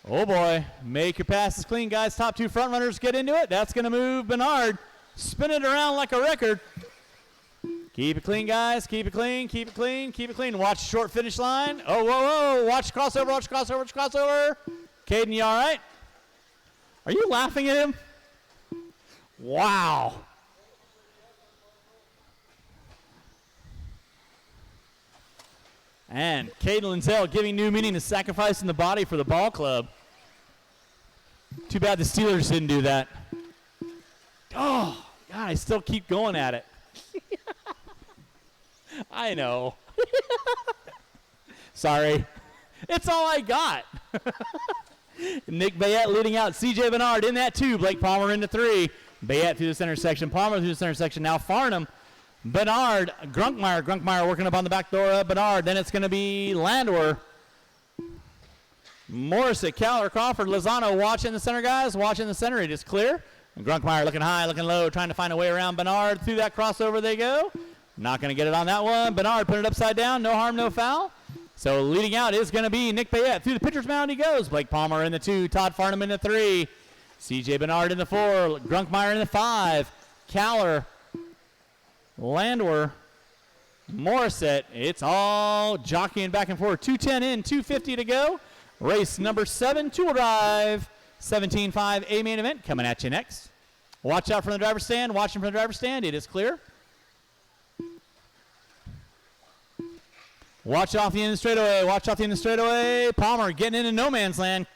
Oh boy, make your passes clean, guys. Top two front runners get into it. That's going to move Bernard. Spin it around like a record. Keep it clean, guys. Keep it clean, keep it clean, keep it clean. Watch short finish line. Oh, whoa, whoa. Watch crossover, watch crossover, watch crossover. Caden, you all right? Are you laughing at him? Wow. And Caden Linzel giving new meaning to sacrificing the body for the ball club. Too bad the Steelers didn't do that. Oh, God, I still keep going at it. I know. Sorry. It's all I got. Nick Bayette leading out. C.J. Bernard in that two. Blake Palmer into three. Bayette through the center section. Palmer through the center section. Now Farnham. Bernard. Grunkmeyer. Grunkmeyer working up on the back door of Bernard. Then it's going to be Landwehr. Morrissey, Keller, Crawford, Lozano watching the center, guys. Watching the center. It is clear. And Grunkmeyer looking high, looking low, trying to find a way around Bernard. Through that crossover they go. Not going to get it on that one. Bernard put it upside down. No harm, no foul. So leading out is going to be Nick Bayette. Through the pitcher's mound he goes. Blake Palmer in the two. Todd Farnham in the three. C.J. Bernard in the four. Grunkmeyer in the five. Keller. Landwehr. Morissette. It's all jockeying back and forth. 2:10 in, 2:50 to go. Race number 7, two-wheel drive. 17.5 A main event coming at you next. Watch out from the driver's stand. Watching from the driver's stand. It is clear. Watch off the end of the straightaway. Watch off the end of the straightaway. Palmer getting into no man's land.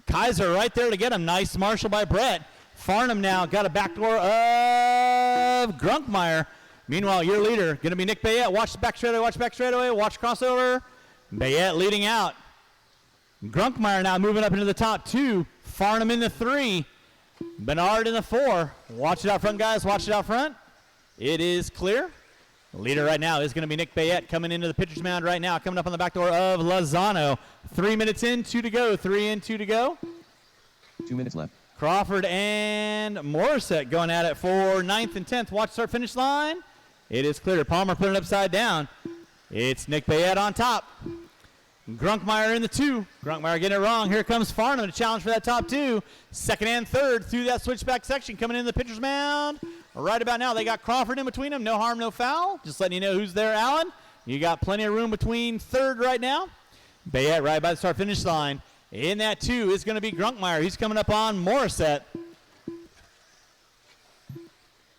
Kaiser right there to get him. Nice marshal by Brett. Farnham now got a backdoor of Grunkmeyer. Meanwhile, your leader going to be Nick Bayette. Watch the back straightaway. Watch back straightaway. Watch crossover. Bayette leading out. Grunkmeyer now moving up into the top two. Farnham in the three. Bernard in the four. Watch it out front, guys. Watch it out front. It is clear. The leader right now is going to be Nick Bayette coming into the pitcher's mound right now. Coming up on the back door of Lozano. 3 minutes in, 2 to go. 3 in, 2 to go. 2 minutes left. Crawford and Morissette going at it for 9th and 10th. Watch start finish line. It is clear. Palmer put it upside down. It's Nick Bayette on top. Grunkmeyer in the two. Grunkmeyer getting it wrong. Here comes Farnham to challenge for that top two. Second and third through that switchback section coming into the pitcher's mound. Right about now, they got Crawford in between them. No harm, no foul. Just letting you know who's there, Alan. You got plenty of room between third right now. Bayette right by the start finish line. In that two is going to be Grunkmeyer. He's coming up on Morissette.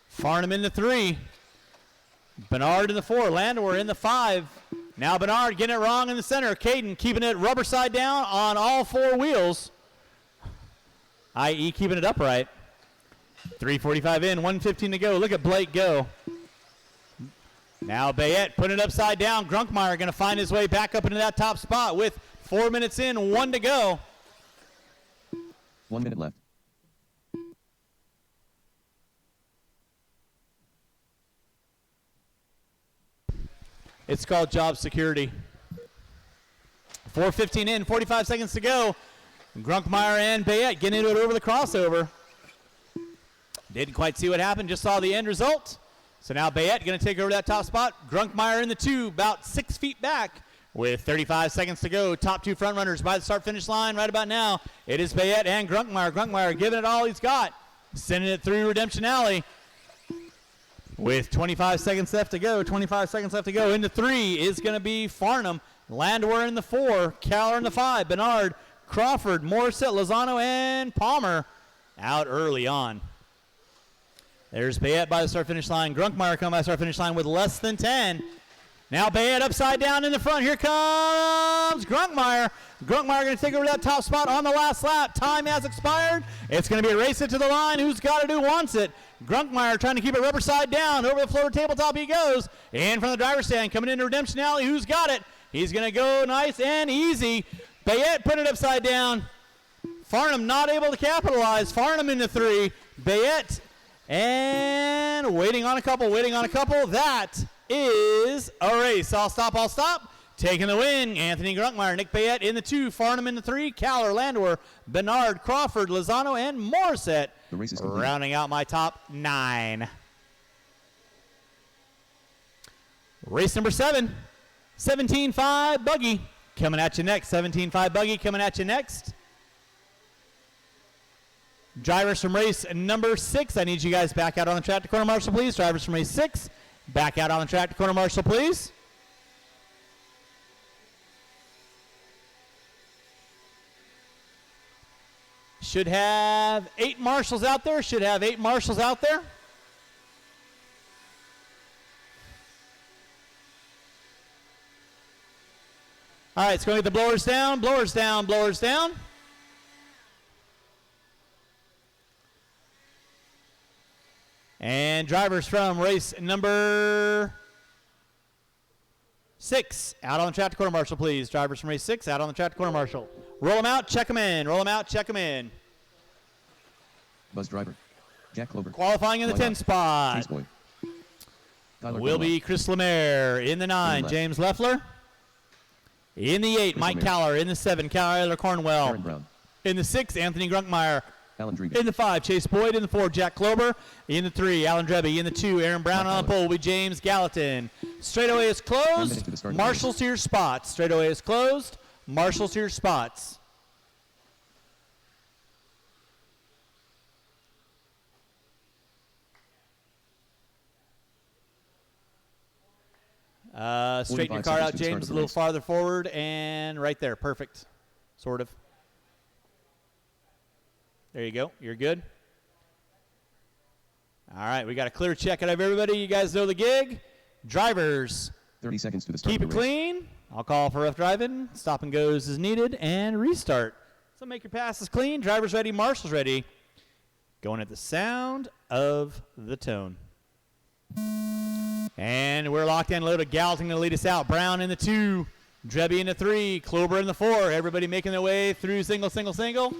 Farnham in the three. Bernard in the four. Landwehr in the five. Now Bernard getting it wrong in the center. Caden keeping it rubber side down on all four wheels, i.e. keeping it upright. 3:45 in, 1:15 to go. Look at Blake go. Now Bayette putting it upside down. Grunkmeyer going to find his way back up into that top spot with 4 minutes in, 1 to go. 1 minute left. It's called job security. 4:15 in, 45 seconds to go. Grunkmeyer and Bayette getting into it over the crossover. Didn't quite see what happened, just saw the end result. So now Bayette going to take over that top spot. Grunkmeyer in the two, about 6 feet back with 35 seconds to go. Top two front runners by the start-finish line right about now. It is Bayette and Grunkmeyer. Grunkmeyer giving it all he's got, sending it through Redemption Alley. With 25 seconds left to go, 25 seconds left to go. Into three is going to be Farnham. Landwehr in the four, Keller in the five, Bernard, Crawford, Morissette, Lozano, and Palmer out early on. There's Bayette by the start-finish line. Grunkmeyer coming by the start-finish line with less than 10. Now Bayette upside down in the front. Here comes Grunkmeyer. Grunkmeyer going to take over that top spot on the last lap. Time has expired. It's going to be a race it to the line. Who's got it? Who wants it? Grunkmeyer trying to keep it rubber side down. Over the floor tabletop he goes. In from the driver's stand. Coming into Redemption Alley. Who's got it? He's going to go nice and easy. Bayette put it upside down. Farnham not able to capitalize. Farnham into three. Bayette and waiting on a couple. That is a race. I'll stop. Taking the win, Anthony Grunkmeyer. Nick Bayette in the two. Farnham in the three. Keller, Landwehr, Bernard, Crawford, Lozano, and Morissette. The race is complete. Rounding out my top 9. Race number 7. 17.5 Buggy coming at you next. 17.5 Buggy coming at you next. Drivers from race number 6, I need you guys back out on the track to corner marshal, please. Drivers from race 6, back out on the track to corner marshal, please. Should have 8 marshals out there. Should have 8 marshals out there. All right, it's going to get the blowers down, blowers down, blowers down. And drivers from race number 6, out on the track to corner marshal, please. Drivers from race 6, out on the track to corner marshal. Roll them out, check them in. Roll them out, check them in. Buzz driver. Jack Clover. Qualifying in the 10 spot Chase Boyd. Tyler will be Conwell. Chris Lemaire. In the 9, left. James Leffler. In the 8, Chris Mike Lemaire. Caller. In the 7, Kyler Cornwell. Aaron Brown. In the 6, Anthony Grunkmeyer. Alan Driga. In the 5, Chase Boyd. In the 4, Jack Klober. In the 3, Alan Drebby. In the 2, Aaron Brown. Mike On the Caller. pole will be James Gallatin. Straightaway is 1 minute closed. to the start of the Marshals to your spots. Straightaway is closed. Marshals to your spots. Straighten your 45 car out, seconds to the start James, of a the little race. farther forward, and right there. Perfect. Sort of. There you go. You're good. All right, we got a clear check out of everybody. You guys know the gig. Drivers, 30 seconds to the start keep of it the race. clean. I'll call for rough driving. Stop and goes as needed, and restart. So make your passes clean. Drivers ready, marshals ready. Going at the sound of the tone. And we're locked in, loaded. Gallatin going to lead us out. Brown in the 2. Drebby in the 3. Klober in the 4. Everybody making their way through single, single, single.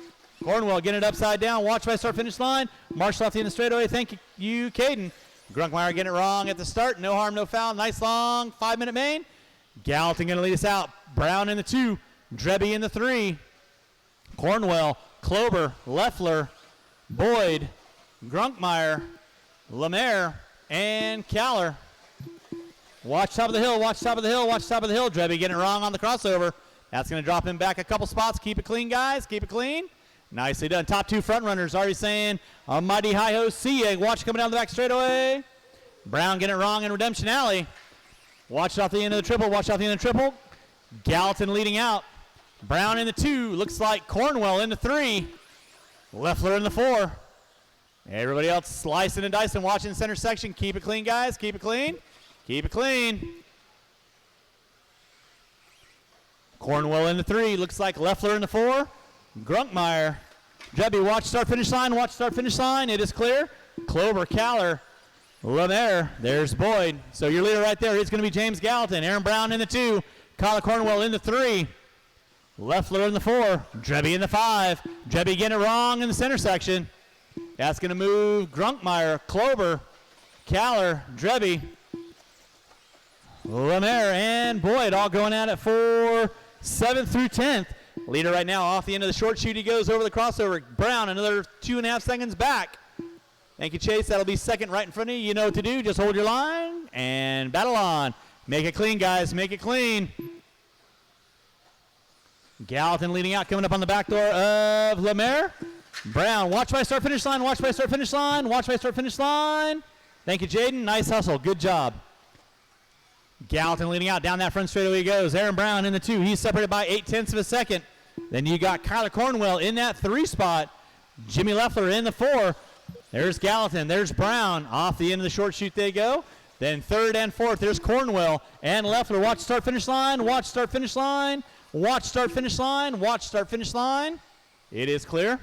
Cornwell getting it upside down. Watch by start finish line. Marshall off the end of the straightaway. Thank you, Caden. Grunkmeyer getting it wrong at the start. No harm, no foul. Nice long 5-minute main. Gallatin going to lead us out. Brown in the 2. Drebby in the 3. Cornwell, Klober, Leffler, Boyd, Grunkmeyer, Lemaire, and Caller. Watch top of the hill, watch top of the hill, watch top of the hill. Drebby getting it wrong on the crossover. That's going to drop him back a couple spots. Keep it clean, guys. Keep it clean. Nicely done. Top 2 front runners already saying, a mighty hi-ho, see ya. Watch coming down the back straightaway. Brown getting it wrong in Redemption Alley. Watch off the end of the triple. Watch off the end of the triple. Gallatin leading out. Brown in the 2. Looks like Cornwell in the 3. Leffler in the 4. Everybody else slicing and dicing, watching the center section. Keep it clean, guys. Keep it clean. Keep it clean. Cornwell in the 3. Looks like Leffler in the 4. Grunkmeyer. Drebby, watch start finish line. Watch start finish line. It is clear. Klober, Caller, Lemaire. There's Boyd. So your leader right there is going to be James Gallatin. Aaron Brown in the 2. Kyler Cornwell in the 3. Leffler in the 4. Drebby in the 5. Drebby getting it wrong in the center section. That's going to move Grunkmeyer, Klober, Caller, Drebby, Lemaire, and Boyd all going at it for 7th through 10th. Leader right now off the end of the short chute. He goes over the crossover. Brown another 2.5 seconds back. Thank you, Chase. That'll be second right in front of you. You know what to do. Just hold your line and battle on. Make it clean, guys. Make it clean. Gallatin leading out, coming up on the back door of Lemaire. Brown, watch by start finish line, watch by start finish line, watch by start finish line. Thank you, Jaden. Nice hustle. Good job. Gallatin leading out. Down that front straightaway he goes. Aaron Brown in the 2. He's separated by 0.8 of a second. Then you got Kyler Cornwell in that 3 spot. Jimmy Leffler in the 4. There's Gallatin. There's Brown. Off the end of the short chute they go. Then 3rd and 4th, there's Cornwell and Leffler. Watch start finish line. Watch start finish line. Watch start finish line. Watch start finish line. It is clear.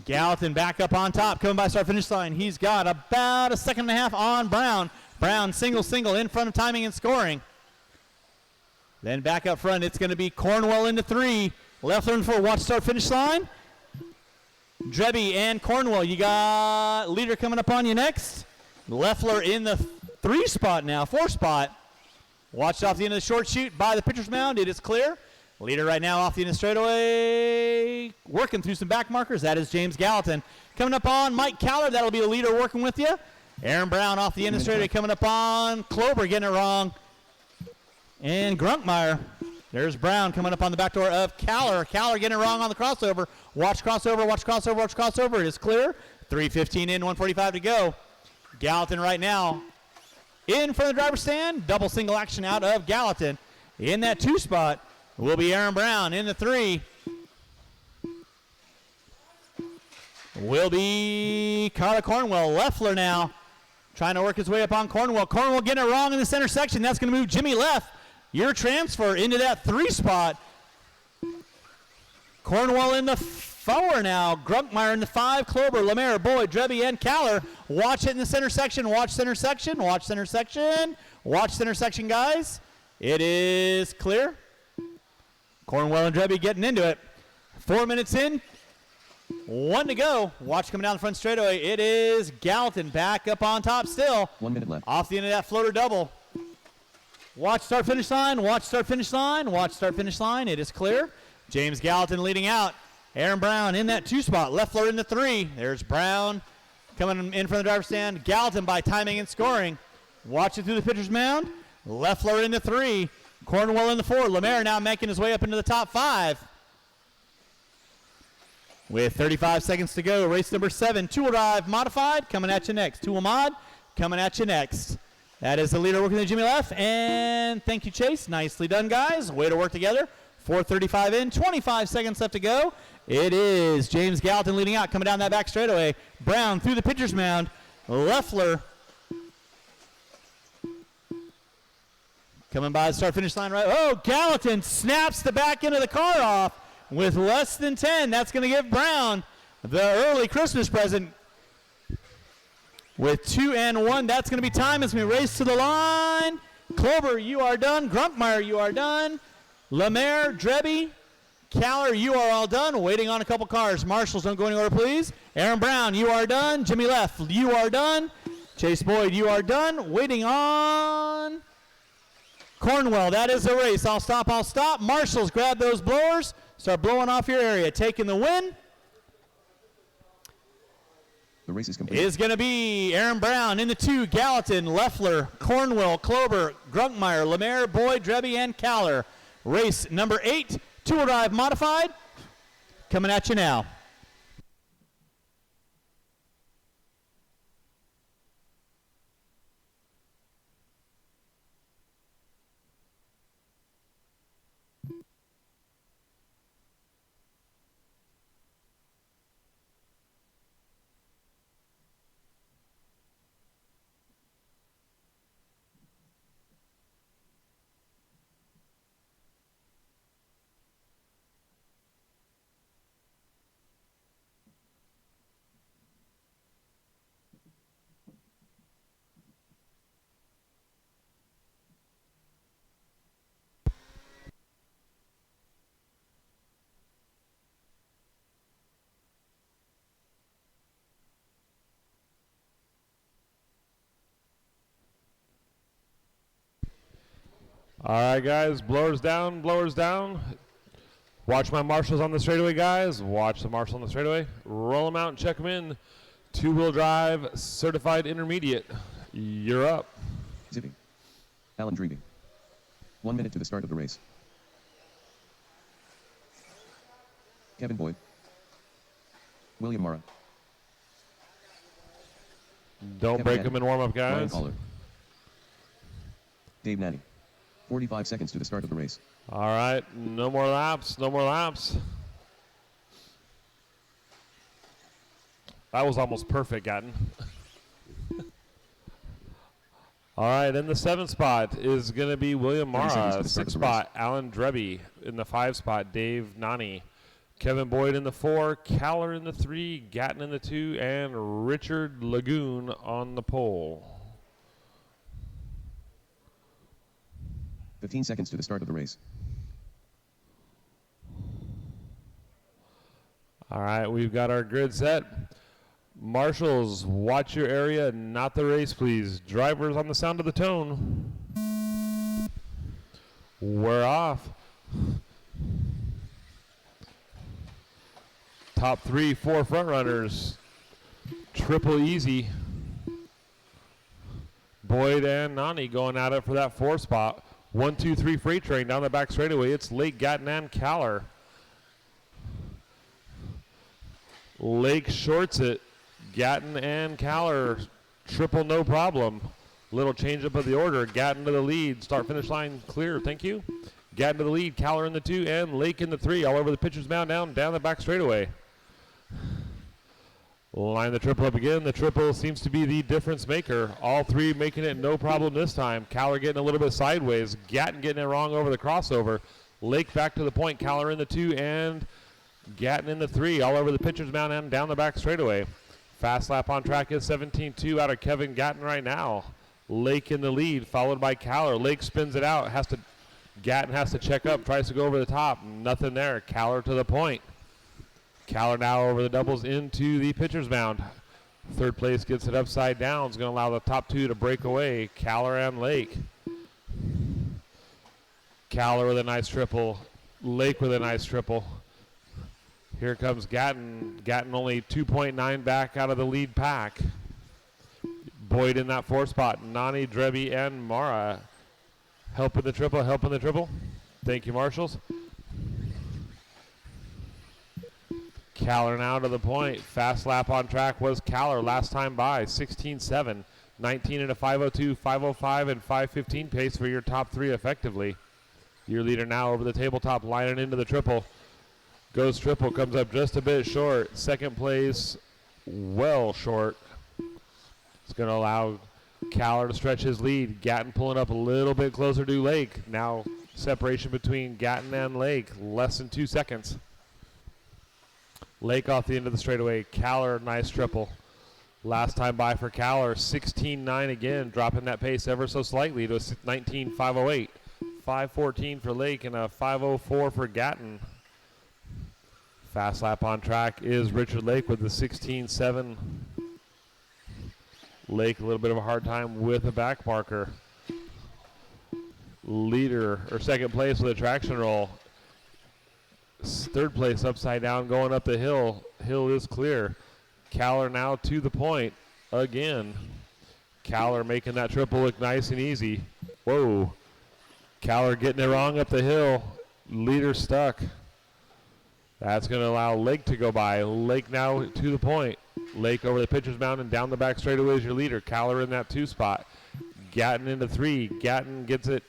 Gallatin back up on top, coming by start finish line. He's got about 1.5 seconds on Brown. Brown single in front of timing and scoring. Then back up front, it's going to be Cornwell into 3. Leffler in 4. Watch start finish line. Drebby and Cornwell. You got leader coming up on you next. Leffler in the 3 spot now, 4 spot. Watch off the end of the short chute by the pitcher's mound. It is clear. Leader right now off the end of the straightaway, working through some back markers. That is James Gallatin. Coming up on Mike Caller. That'll be the leader working with you. Aaron Brown off the end of the straightaway, coming up on Klober, getting it wrong. And Grunkmeyer There's Brown coming up on the back door of Caller. Caller getting it wrong on the crossover. Watch crossover, watch crossover, watch crossover. It is clear. 3:15 in, 1:45 to go. Gallatin right now in front of the driver's stand. Double single action out of Gallatin. In that 2 spot will be Aaron Brown. In the 3 will be Carla Cornwell. Leffler now trying to work his way up on Cornwell. Cornwell getting it wrong in the center section. That's going to move Jimmy Leff. Your transfer into that 3 spot. Cornwell in the 4 now. Grunkmeyer in the 5. Klober, Lemaire, Boyd, Drebby, and Caller. Watch it in the center section. Watch center section. Watch center section. Watch center section, guys. It is clear. Cornwell and Drebby getting into it. 4 minutes in. 1 to go. Watch coming down the front straightaway. It is Gallatin back up on top still. 1 minute left. Off the end of that floater double. Watch start finish line. Watch start finish line. Watch start finish line. It is clear. James Gallatin leading out. Aaron Brown in that 2 spot. Leffler in the 3. There's Brown coming in from the driver's stand. Gallatin by timing and scoring. Watch it through the pitcher's mound. Leffler in the 3. Cornwell in the 4. Lemaire now making his way up into the top 5. With 35 seconds to go, race number 7, 2-wheel drive modified, coming at you next. 2-wheel mod, coming at you next. That is the leader working with Jimmy Leff, and thank you, Chase. Nicely done, guys. Way to work together. 4:35 in, 25 seconds left to go. It is James Gallatin leading out, coming down that back straightaway. Brown through the pitcher's mound. Leffler coming by the start-finish line right. Oh, Gallatin snaps the back end of the car off. With less than 10, that's going to give Brown the early Christmas present. With 2 and 1, that's going to be time as we race to the line. Klober, you are done. Grunkmeyer, you are done. Lemaire, Drebby, Caller, you are all done. Waiting on a couple cars. Marshals, don't go anywhere, please. Aaron Brown, you are done. Jimmy Leff, you are done. Chase Boyd, you are done. Waiting on Cornwell. That is the race. I'll stop, I'll stop. Marshals, grab those blowers. Start blowing off your area. Taking the win. The race is complete. Is going to be Aaron Brown in the 2, Gallatin, Leffler, Cornwell, Klober, Grunkmeyer, Lemaire, Boyd, Drebby, and Caller. Race number 8, 2-wheel drive modified. Coming at you now. All right, guys, blowers down, blowers down. Watch my marshals on the straightaway, guys. Watch the marshal on the straightaway. Roll them out and check them in. 2-wheel drive, certified intermediate. You're up. Zipping. Alan Drevey. 1 minute to the start of the race. Kevin Boyd. William Mara. Don't Kevin break Nanny. them in warm-up, Ryan guys. Collar. Dave Nanny. 45 seconds to the start of the race. All right, no more laps, no more laps. That was almost perfect, Gatton. All right, in the 7th spot is going to be William 30 seconds Mara. to the start 6th of the race. spot, Alan Drebby. In the 5 spot, Dave Nani. Kevin Boyd in the 4, Caller in the 3, Gatton in the 2, and Richard Lagoon on the pole. 15 seconds to the start of the race. All right, we've got our grid set. Marshals, watch your area, not the race, please. Drivers on the sound of the tone. We're off. Top 3, 4 front runners. Triple easy. Boyd and Nani going at it for that 4 spot. 1, 2, 3 freight train down the back straightaway. It's Lake, Gatton, and Caller. Lake shorts it. Gatton and Caller triple no problem. Little change up of the order. Gatton to the lead. Start finish line clear. Thank you. Gatton to the lead. Caller in the 2 and Lake in the 3. All over the pitcher's mound down the back straightaway. Line the triple up again. The triple seems to be the difference maker. All 3 making it no problem this time. Caller getting a little bit sideways. Gatton getting it wrong over the crossover. Lake back to the point. Caller in the 2 and Gatton in the 3. All over the pitcher's mound and down the back straightaway. Fast lap on track is 17-2 out of Kevin Gatton right now. Lake in the lead, followed by Caller. Lake spins it out. Gatton has to check up, tries to go over the top. Nothing there. Caller to the point. Caller now over the doubles into the pitcher's mound. Third place gets it upside down. It's going to allow the top 2 to break away. Caller and Lake. Caller with a nice triple. Lake with a nice triple. Here comes Gatton. Gatton only 2.9 back out of the lead pack. Boyd in that 4 spot. Nani, Drebby, and Mara helping the triple. Thank you, marshals. Caller now to the point. Fast lap on track was Caller last time by. 16-7. 19 and a 5:02, 5:05, and 5:15 pace for your top 3 effectively. Your leader now over the tabletop, lining into the triple. Goes triple, comes up just a bit short. Second place, well short. It's going to allow Caller to stretch his lead. Gatton pulling up a little bit closer to Lake. Now separation between Gatton and Lake, less than 2 seconds. Lake off the end of the straightaway. Caller, nice triple. Last time by for Caller, 16-9 again, dropping that pace ever so slightly to a 19-508. 5:14 for Lake and a 5:04 for Gatton. Fast lap on track is Richard Lake with the 16-7. Lake a little bit of a hard time with a back marker. Leader or second place with a traction roll. Third place upside down going up the hill. Hill is clear. Caller now to the point again. Caller making that triple look nice and easy. Whoa. Caller getting it wrong up the hill. Leader stuck. That's going to allow Lake to go by. Lake now to the point. Lake over the pitcher's mound and down the back straightaway is your leader. Caller in that 2 spot. Gatton into 3. Gatton gets it,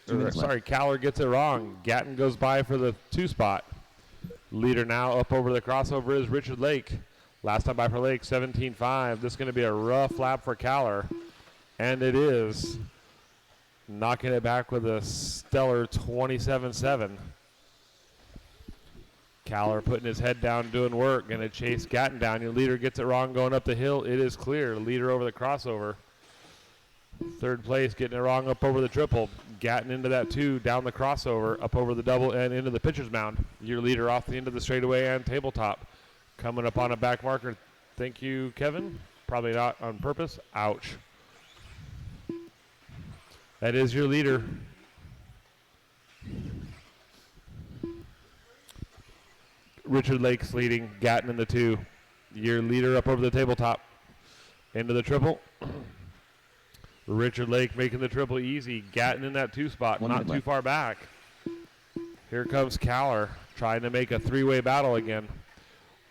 Caller gets it wrong. Gatton goes by for the 2 spot. Leader now up over the crossover is Richard Lake. Last time by for Lake, 17-5. This is going to be a rough lap for Caller. And it is. Knocking it back with a stellar 27-7. Caller putting his head down, doing work, going to chase Gatton down. Your leader gets it wrong going up the hill. It is clear. Leader over the crossover. Third place getting it wrong up over the triple. Gatton into that 2, down the crossover, up over the double, and into the pitcher's mound. Your leader off the end of the straightaway and tabletop. Coming up on a back marker. Thank you, Kevin. Probably not on purpose. Ouch. That is your leader. Richard Lake's leading, Gatton in the 2. Your leader up over the tabletop. Into the triple. Richard Lake making the triple easy. Gatton in that 2 spot, not too far back. Here comes Caller trying to make a 3-way battle again.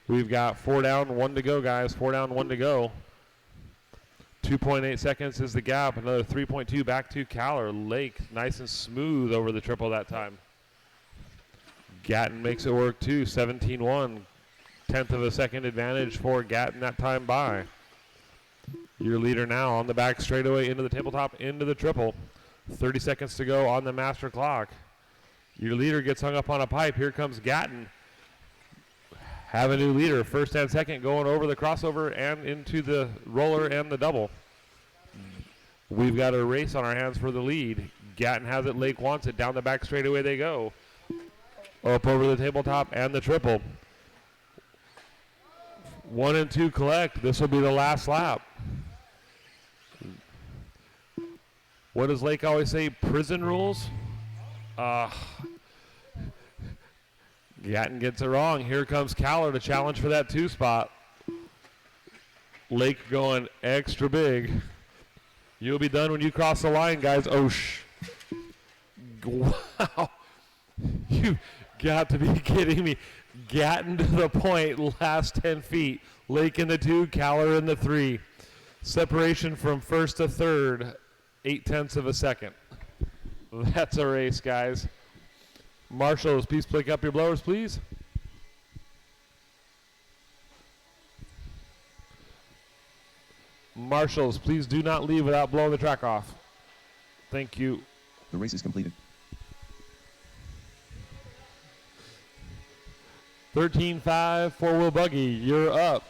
We've got 4 down, 1 to go, guys. 4 down, 1 to go. 2.8 seconds is the gap. Another 3.2 back to Caller. Lake nice and smooth over the triple that time. Gatton makes it work too, 17-1. 1/10 of a second advantage for Gatton that time by. Your leader now on the back straightaway into the tabletop, into the triple. 30 seconds to go on the master clock. Your leader gets hung up on a pipe. Here comes Gatton. Have a new leader, first and second, going over the crossover and into the roller and the double. We've got a race on our hands for the lead. Gatton has it, Lake wants it. Down the back straightaway they go. Up over the tabletop and the triple. 1 and 2 collect. This will be the last lap. What does Lake always say? Prison rules? Gatton gets it wrong. Here comes Caller to challenge for that 2 spot. Lake going extra big. You'll be done when you cross the line, guys. Wow. You got to be kidding me. Gatton to the point, last 10 feet. Lake in the 2, Caller in the 3. Separation from first to third, 0.8 of a second. That's a race, guys. Marshals, please pick up your blowers, please. Marshals, please do not leave without blowing the track off. Thank you. The race is completed. 13.5, four-wheel buggy, you're up.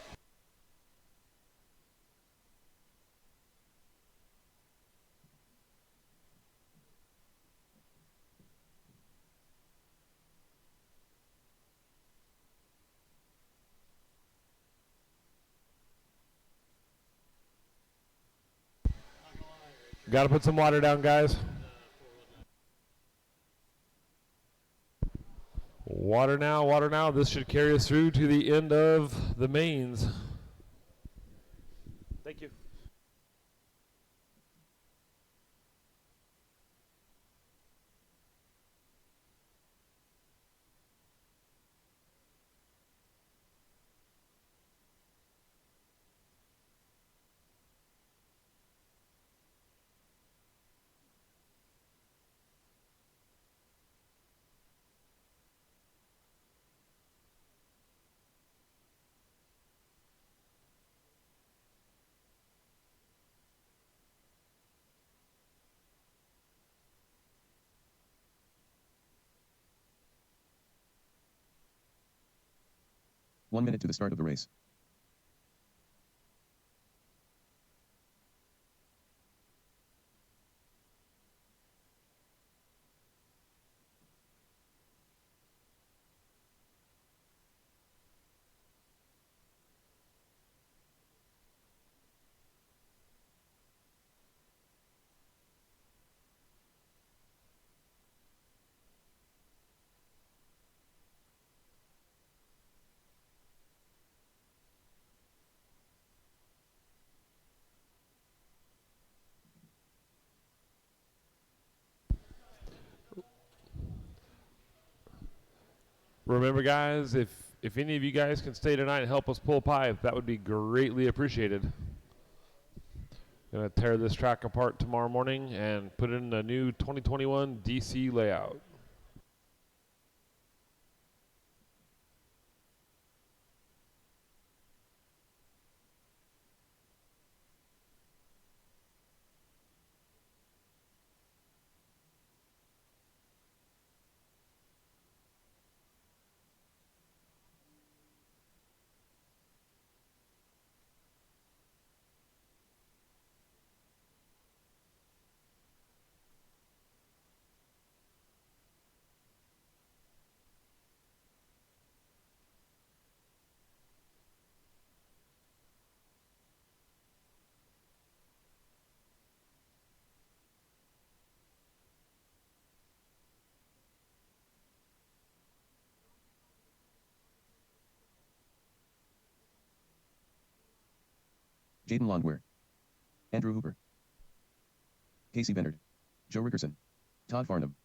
Got to put some water down, guys. Water now, water now. This should carry us through to the end of the mains. Thank you. One minute to the start of the race. Remember, guys, if any of you guys can stay tonight and help us pull pipe, that would be greatly appreciated. Gonna tear this track apart tomorrow morning and put in a new 2021 DC layout. Jaden Longwear. Andrew Hooper. Casey Bennard. Joe Rickerson. Todd Farnham.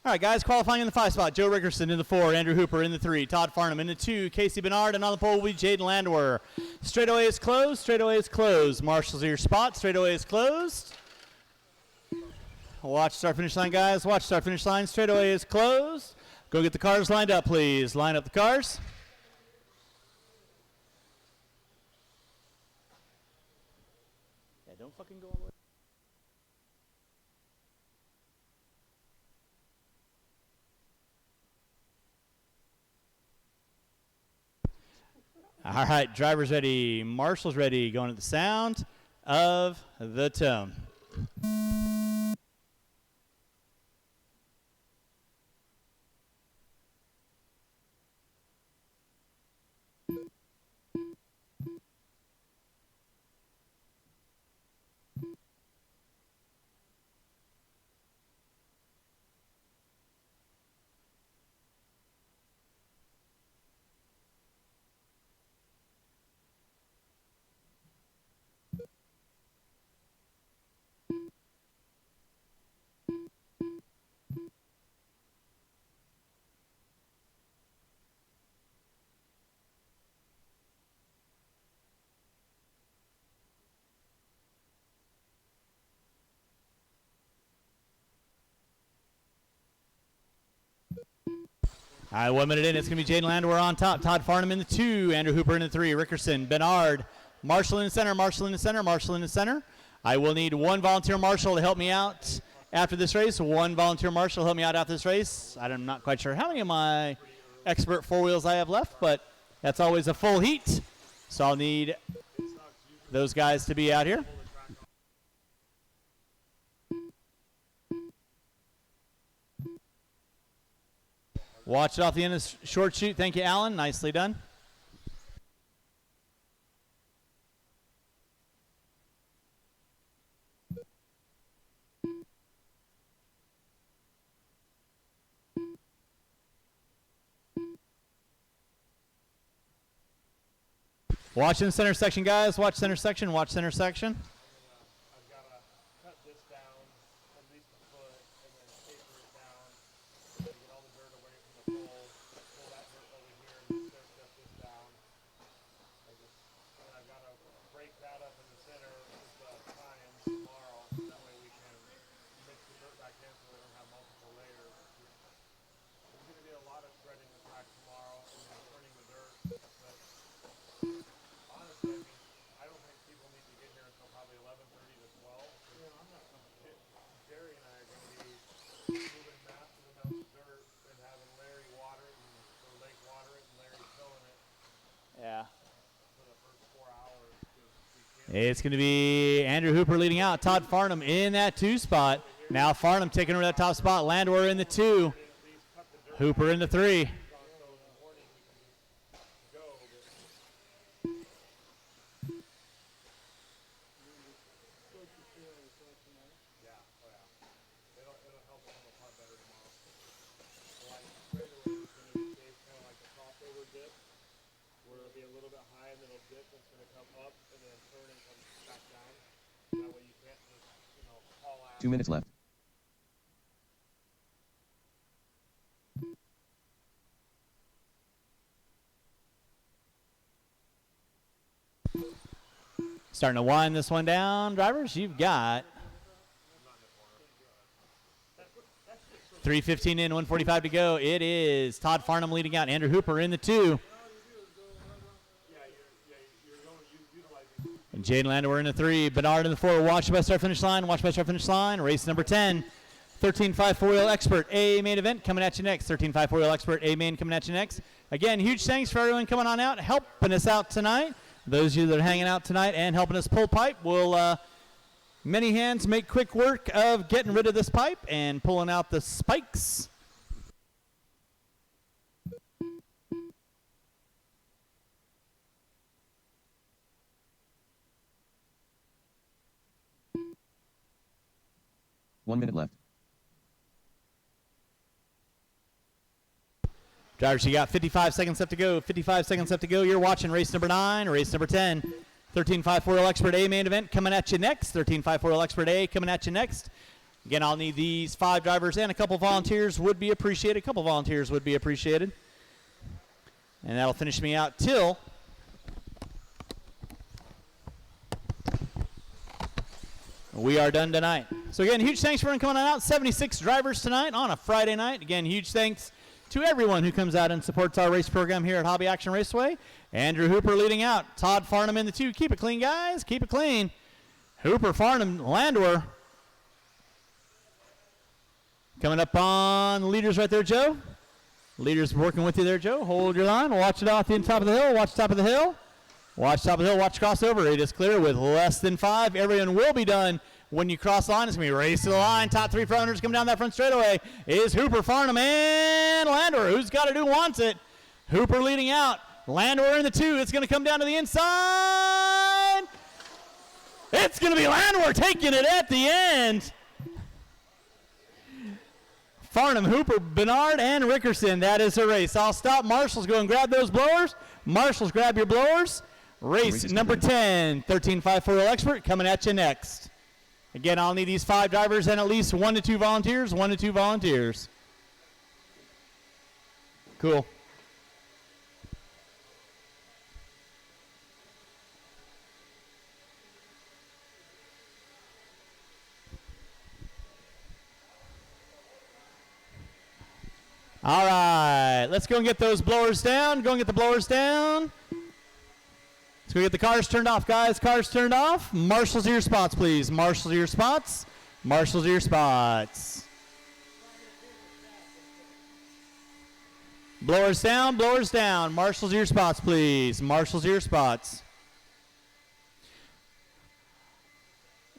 All right, guys, qualifying in the 5 spot. Joe Rickerson in the 4, Andrew Hooper in the 3, Todd Farnham in the 2, Casey Bernard, and on the pole will be Jaden Landwehr. Straightaway is closed. Straightaway is closed. Marshals are your spot. Straightaway is closed. Watch start finish line, guys. Watch start finish line. Straightaway is closed. Go get the cars lined up, please. Line up the cars. Yeah, don't fucking go all the way. All right, drivers ready, marshals ready, going to the sound of the tone. All right, 1 minute in. It's going to be Jaden Landwehr on top. Todd Farnham in the 2. Andrew Hooper in the 3. Rickerson, Bernard, Marshall in the center. Marshall in the center. Marshall in the center. I will need one volunteer marshal to help me out after this race. One volunteer marshal to help me out after this race. I'm not quite sure how many of my expert four wheels I have left, but that's always a full heat. So I'll need those guys to be out here. Watch it off the end of the short chute. Thank you, Alan. Nicely done. Watch in the center section, guys. Watch center section. Watch center section. I've got to cut this down at least a foot and then taper it down to get all the dirt away from the pole. Pull that dirt over here and then start this down. And I've got to break that up in the center with the tines tomorrow. That way we can mix the dirt back in so we don't have multiple layers. There's going to be a lot of shredding the track tomorrow and then turning the dirt. But honestly, I don't think people need to get here until probably 11:30 to 12. Jerry and I are going to be moving massive amounts of dirt and having Larry water it or Lake water it and Larry filling it Yeah. for the first 4 hours. We can't It's going to be Andrew Hooper leading out. Todd Farnham in that 2 spot. Now Farnham taking over that top spot. Landwehr in the 2. Hooper in the 3. so in the morning we can just go. But yeah, oh yeah. It'll help us a lot better tomorrow. Like straightaway is going to be shaped kind of like a crossover dip, where it'll be a little bit high and then it'll dip. It's going to come up and then turn and come back down. That way you can't just, haul ass. 2 minutes left. Starting to wind this one down, drivers. You've got 3:15 in, 1:45 to go. It is Todd Farnham leading out. Andrew Hooper in the 2. And Jaden Landwehr in the 3. Bernard in the 4. Watch by start finish line. Watch by start finish line. Race number 10. 13.5 4-wheel expert A main event coming at you next. 13.5 4-wheel expert A main coming at you next. Again, huge thanks for everyone coming on out, helping us out tonight. Those of you that are hanging out tonight and helping us pull pipe will, many hands make quick work of getting rid of this pipe and pulling out the spikes. One minute left. Drivers, you got 55 seconds left to go. 55 seconds left to go. You're watching race number 9, race number 10. 13.5 4-wheel expert A main event coming at you next. 13.5 4-wheel expert A coming at you next. Again, I'll need these 5 drivers and a couple volunteers would be appreciated. A couple volunteers would be appreciated. And that'll finish me out till we are done tonight. So again, huge thanks for everyone coming on out. 76 drivers tonight on a Friday night. Again, huge thanks to everyone who comes out and supports our race program here at Hobby Action Raceway. Andrew Hooper leading out. Todd Farnham in the 2. Keep it clean, guys. Keep it clean. Hooper, Farnham, Landwehr. Coming up on the leaders right there, Joe. Leaders working with you there, Joe. Hold your line. Watch it off the top of the hill. Watch top of the hill. Watch top of the hill. Watch crossover. It is clear with less than 5. Everyone will be done when you cross the line. It's going to be race to the line. Top 3 front runners coming down that front straightaway is Hooper, Farnham, and Landwehr. Who's got it? Who wants it? Hooper leading out. Landwehr in the 2. It's going to come down to the inside. It's going to be Landwehr taking it at the end. Farnham, Hooper, Bernard, and Rickerson. That is a race. I'll stop. Marshals, go and grab those blowers. Marshals, grab your blowers. Race number 10, 13.5 4-wheel expert coming at you next. Again, I'll need these 5 drivers and at least 1 to 2 volunteers. 1 to 2 volunteers. Cool. All right, right, let's go and get those blowers down. Go and get the blowers down. Let's go get the cars turned off, guys. Cars turned off. Marshals to your spots, please. Marshals to your spots. Marshals to your spots. Blowers down, blowers down. Marshals to your spots, please. Marshals to your spots.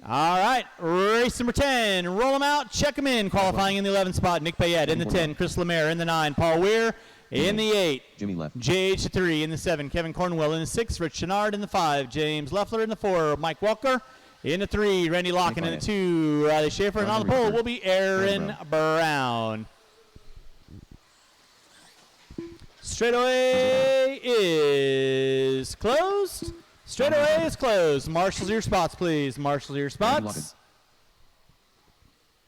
All right, race number 10. Roll them out, check them in. Qualifying in the 11th spot, Nick Payette. In the 10, Chris Lemaire. In the 9, Paul Weir. In the 8, Jimmy left. JH 3. In the 7, Kevin Cornwell. In the 6, Rich Chenard. In the 5, James Leffler. In the 4, Mike Walker. In the 3, Randy Locken. In the 2, Riley Schaefer. And on the pole will be Aaron Brown. Straightaway is closed. Straightaway is closed. Marshals, your spots, please. Marshals, your spots.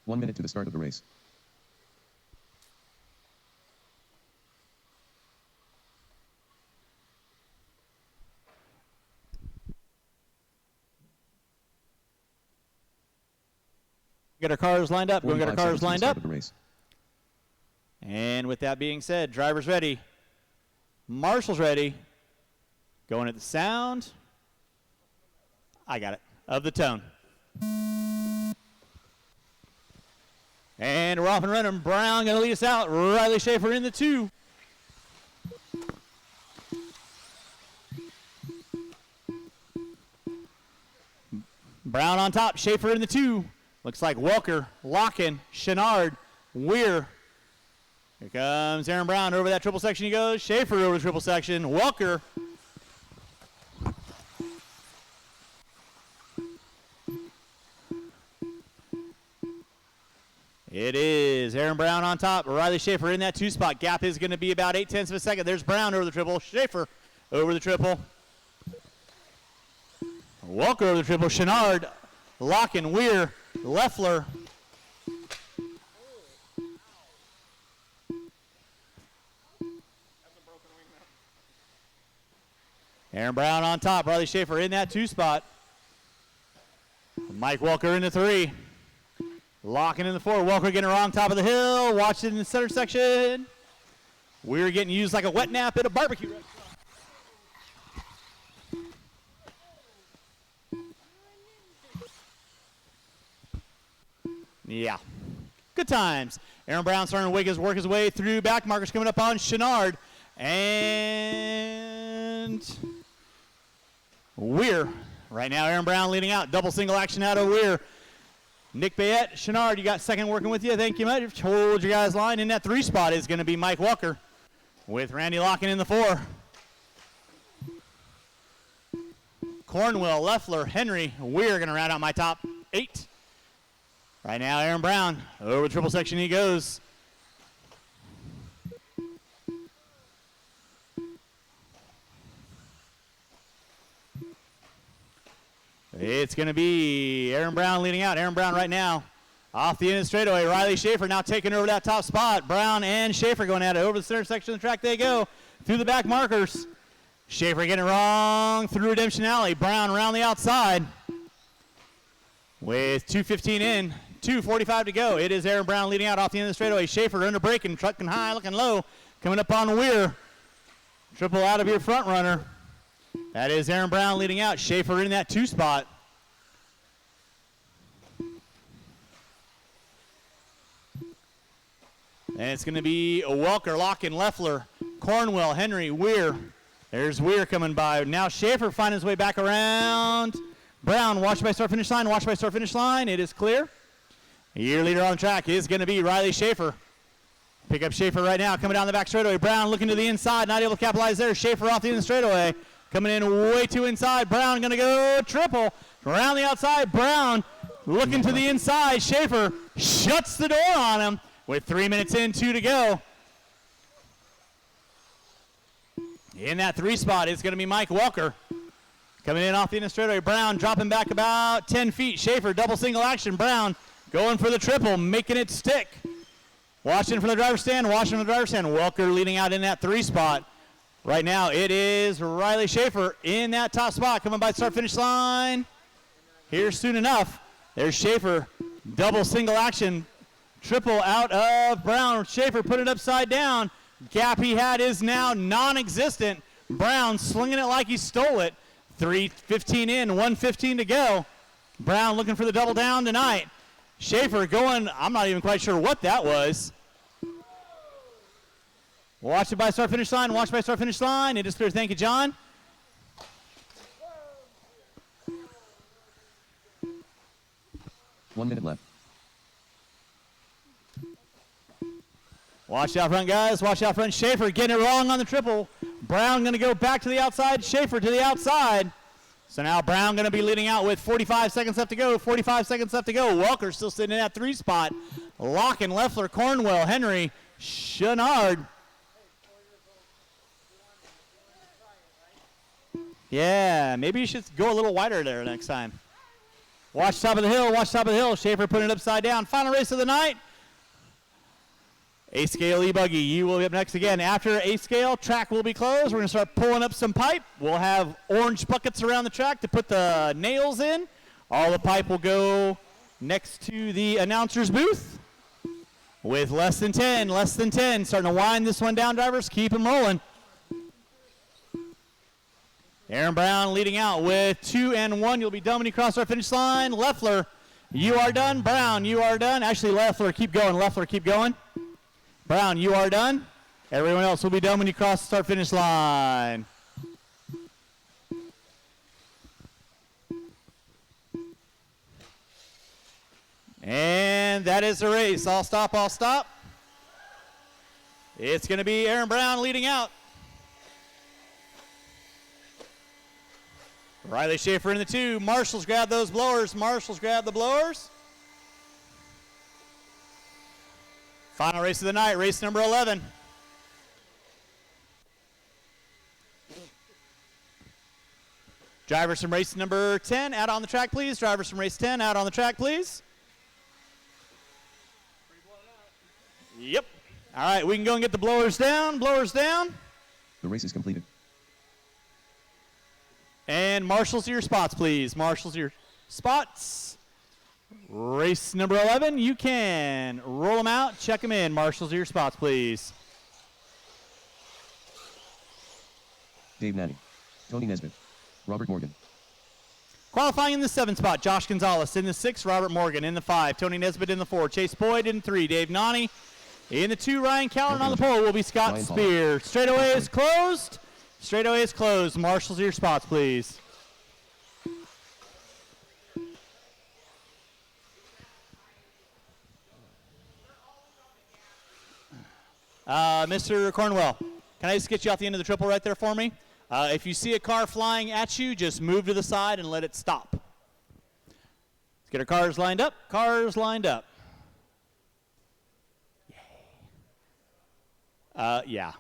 1 minute to the start of the race. Get our cars lined up. Go and get our 45 cars seconds to the lined start up. of the race. And with that being said, drivers ready. Marshals ready. Going at the sound. I got it. Of the tone. And we're off and running. Brown going to lead us out. Riley Schaefer in the 2. Brown on top. Schaefer in the 2. Looks like Walker, Locken, Chenard, Weir. Here comes Aaron Brown. Over that triple section he goes. Schaefer over the triple section. Walker. It is Aaron Brown on top. Riley Schaefer in that 2 spot. Gap is going to be about 0.8 of a second. There's Brown over the triple. Schaefer over the triple. Walker over the triple. Chenard, Locken, Weir, Leffler. Aaron Brown on top. Riley Schaefer in that 2 spot. Mike Walker in the 3. Locking in the 4. Walker getting around top of the hill. Watch it in the center section. We're getting used like a wet nap at a barbecue restaurant. Yeah. Good times. Aaron Brown starting to work his way through. Back markers coming up on Chenard. And Weir. Right now, Aaron Brown leading out. Double single action out of Weir. Nick Payette, Chenard, you got second working with you. Thank you much. Hold your guys' line. In that 3 spot is going to be Mike Walker with Randy Locken in the 4. Cornwell, Leffler, Henry, Weir going to round out my top 8. Right now, Aaron Brown over the triple section he goes. It's going to be Aaron Brown leading out. Aaron Brown right now off the end of the straightaway. Riley Schaefer now taking over that top spot. Brown and Schaefer going at it. Over the center section of the track they go. Through the back markers. Schaefer getting it wrong through Redemption Alley. Brown around the outside. With 2:15 in, 2:45 to go. It is Aaron Brown leading out off the end of the straightaway. Schaefer under braking, trucking high, looking low. Coming up on Weir. Triple out of your front runner. That is Aaron Brown leading out. Schaefer in that 2 spot. And it's going to be Walker, Locken, Leffler, Cornwell, Henry, Weir. There's Weir coming by. Now Schaefer finding his way back around. Brown, watch by start finish line, watch by start finish line. It is clear. Your leader on the track is going to be Riley Schaefer. Pick up Schaefer right now, coming down the back straightaway. Brown looking to the inside, not able to capitalize there. Schaefer off the end of the straightaway. Coming in way too inside. Brown going to go triple. Around the outside, Brown looking to the inside. Schaefer shuts the door on him with 3 minutes in, 2 to go. In that 3 spot is going to be Mike Walker. Coming in off the end of the straightaway. Brown dropping back about 10 feet. Schaefer double single action. Brown going for the triple, making it stick. Watching from the driver's stand, watching from the driver's stand. Walker leading out in that 3 spot. Right now it is Riley Schaefer in that top spot, coming by the start-finish line. Here soon enough. There's Schaefer, double single action, triple out of Brown. Schaefer put it upside down. gap he had is now non-existent. Brown slinging it like he stole it. 3:15 in, 1:15 to go. Brown looking for the double down tonight. Schaefer going, I'm not even quite sure what that was. Watch it by start finish line, watch by start finish line. It is clear. Thank you, John. One minute left. Watch out front, guys. Watch out front. Schaefer getting it wrong on the triple. Brown going to go back to the outside. Schaefer to the outside. So now Brown going to be leading out with 45 seconds left to go. 45 seconds left to go. Welker still sitting in that 3 spot. Locken, Leffler, Cornwell, Henry, Chenard. Yeah, maybe you should go a little wider there next time. Watch top of the hill. Watch top of the hill. Schaefer putting it upside down. Final race of the night. A-Scale E-Buggy, you will be up next again. After A-Scale, track will be closed. We're going to start pulling up some pipe. We'll have orange buckets around the track to put the nails in. All the pipe will go next to the announcer's booth. With less than 10. Starting to wind this one down, drivers. Keep them rolling. Aaron Brown leading out with 2 and 1. You'll be done when you cross our finish line. Leffler, you are done. Brown, you are done. Actually, Leffler, keep going. Leffler, keep going. Brown, you are done. Everyone else will be done when you cross the start-finish line. And that is the race. All stop, all stop. It's going to be Aaron Brown leading out. Riley Schaefer in the 2. Marshall's grab those blowers. Marshall's grab the blowers. Final race of the night, race number 11. Drivers from race number 10, out on the track, please. Drivers from race 10, out on the track, please. Yep. All right, we can go and get the blowers down. Blowers down. The race is completed. And marshals to your spots, please. Marshals to your spots. Race number 11, you can roll them out, check them in. Marshals to your spots, please. Dave Nanny. Tony Nesbitt. Robert Morgan. Qualifying in the 7 spot, Josh Gonzalez. In the 6, Robert Morgan. In the 5, Tony Nesbitt. In the 4, Chase Boyd. In the 3, Dave Nani. In the 2, Ryan Callan. On the pole will be Scott Ryan Spear. Straightaway is closed. Straightaway is closed. Marshals to your spots, please. Mr. Cornwell, can I just get you off the end of the triple right there for me? If you see a car flying at you, just move to the side and let it stop. Let's get our cars lined up. Cars lined up. Yeah.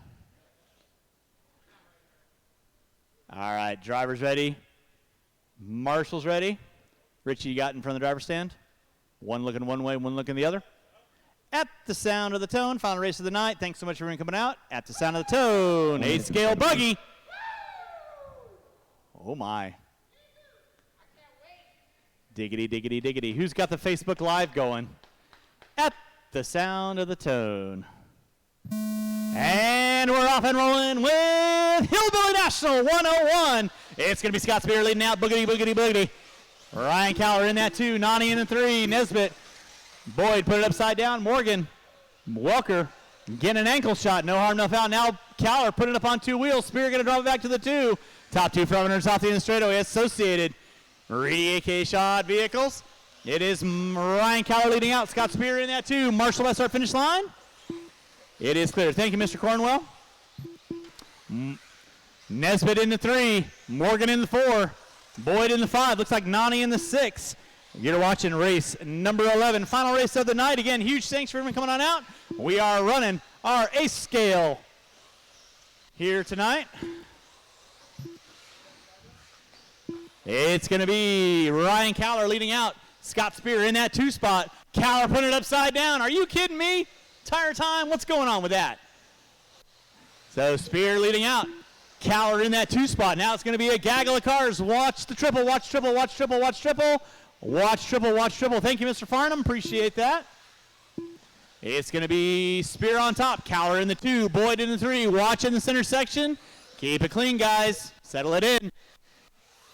All right, drivers ready. Marshals ready. Richie, you got in front of the driver's stand? One looking one way, one looking the other. At the sound of the tone, final race of the night. Thanks so much for everyone coming out. At the sound of the tone, A-Scale Buggy. Oh, my. Diggity, diggity, diggity. Who's got the Facebook Live going? At the sound of the tone. And we're off and rolling with Hillbilly National 101. It's going to be Scott Spear leading out. Boogity, boogity, boogity. Ryan Caller in that 2. Nani in the 3. Nesbitt. Boyd put it upside down. Morgan. Welker getting an ankle shot. No harm, no foul. Now Caller put it up on 2 wheels. Spear going to drop it back to the 2. Top 2 front runners off the end of the straightaway. Associated A.K. Shot vehicles. It is Ryan Caller leading out. Scott Spear in that 2. Marshall at our finish line. It is clear. Thank you, Mr. Cornwell. Nesbitt in the 3. Morgan in the 4. Boyd in the 5. Looks like Nani in the 6. You're watching race number 11. Final race of the night. Again, huge thanks for everyone coming on out. We are running our A-Scale here tonight. It's going to be Ryan Caller leading out. Scott Spear in that 2 spot. Caller putting it upside down. Are you kidding me? Tire time? What's going on with that? So Spear leading out. Caller in that 2 spot. Now it's going to be a gaggle of cars. Watch the triple. Watch triple. Watch triple. Watch triple. Watch triple. Watch triple. Thank you, Mr. Farnham. Appreciate that. It's going to be Spear on top. Cowler in the 2. Boyd in the 3. Watch in the center section. Keep it clean, guys. Settle it in.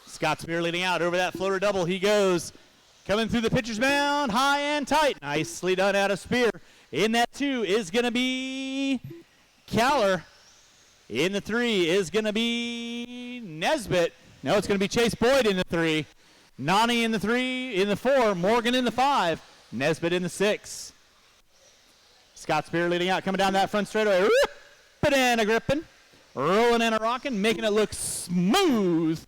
Scott Spear leading out. Over that floater double he goes. Coming through the pitcher's mound. High and tight. Nicely done out of Spear. In that 2 is going to be Cowler. In the 3 is going to be Nesbitt. No, it's going to be Chase Boyd in the 3. Nani in the 3. In the 4. Morgan in the 5. Nesbitt in the 6. Scott Spear leading out, coming down that front straightaway. Banana gripping, rolling and a rocking, making it look smooth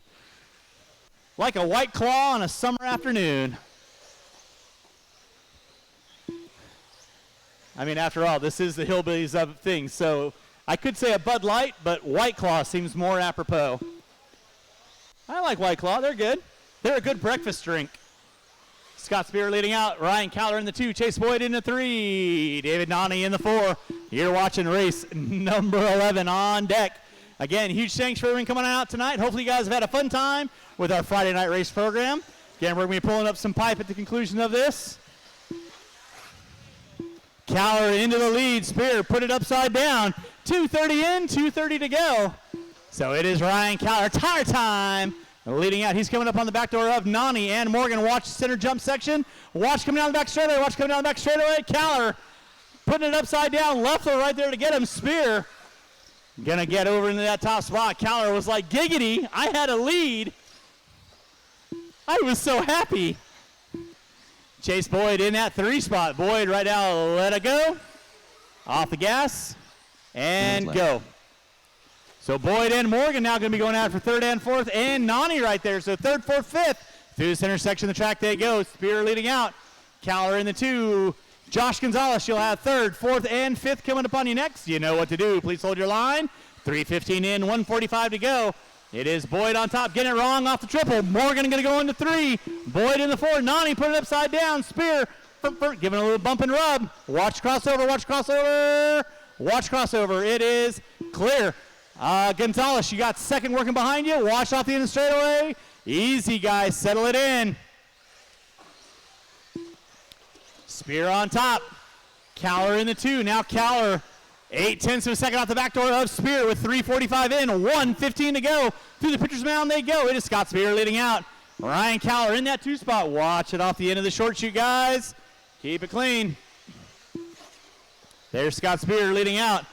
like a White Claw on a summer afternoon. I mean, after all, this is the Hillbillies of things, so I could say a Bud Light, but White Claw seems more apropos. I like White Claw. They're good. They're a good breakfast drink. Scott Spear leading out. Ryan Cowler in the 2. Chase Boyd in the 3. David Nani in the 4. You're watching race number 11 on deck. Again, huge thanks for everyone coming out tonight. Hopefully you guys have had a fun time with our Friday night race program. Again, we're going to be pulling up some pipe at the conclusion of this. Cowler into the lead. Spear put it upside down. 2:30 in, 2:30 to go. So it is Ryan Cowler. Tire time. Leading out, he's coming up on the back door of Nani and Morgan. Watch center jump section. Watch coming down the back straightaway. Watch coming down the back straightaway. Cowler putting it upside down. Leffler right there to get him. Spear gonna get over into that top spot. Cowler was like, giggity, I had a lead. I was so happy. Chase Boyd in that 3 spot. Boyd right now, let it go. Off the gas and go. So Boyd and Morgan now going to be going out for 3rd and 4th, and Nani right there. So 3rd, 4th, 5th. Through the center section of the track they go. Spear leading out. Cowler in the 2. Josh Gonzalez, you'll have 3rd, 4th, and 5th coming up on you next. You know what to do. Please hold your line. 3:15 in, 1:45 to go. It is Boyd on top, getting it wrong off the triple. Morgan going to go into 3. Boyd in the 4. Nani put it upside down. Spear giving a little bump and rub. Watch crossover, watch crossover. Watch crossover. It is clear. Gonzalez, you got 2nd working behind you. Watch off the end of the straightaway. Easy, guys. Settle it in. Spear on top. Cowler in the 2. Now Cowler, 0.8 of a second off the back door of Spear with 3:45 in. 1:15 to go. Through the pitcher's mound they go. It is Scott Spear leading out. Ryan Cowler in that 2 spot. Watch it off the end of the short shoot, guys. Keep it clean. There's Scott Spear leading out.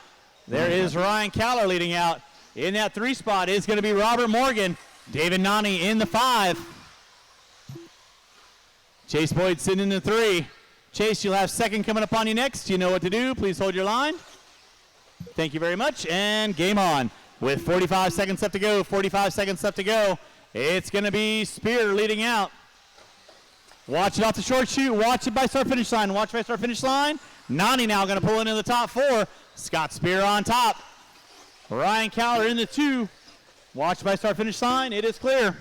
There is Ryan Cowler leading out. In that 3 spot is going to be Robert Morgan. David Nani in the 5. Chase Boyd sitting in the 3. Chase, you'll have 2nd coming up on you next. You know what to do. Please hold your line. Thank you very much. And game on. With 45 seconds left to go. 45 seconds left to go. It's going to be Spear leading out. Watch it off the short shoot. Watch it by start finish line. Watch by start finish line. Nani now going to pull into the top 4. Scott Spear on top. Ryan Cowler in the 2. Watch by start finish line. It is clear.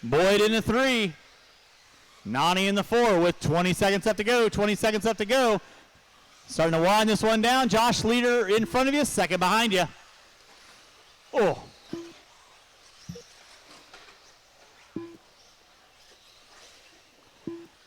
Boyd in the 3. Nani in the 4 with 20 seconds left to go. 20 seconds left to go. Starting to wind this one down. Josh Leader in front of you. 2nd behind you. Oh.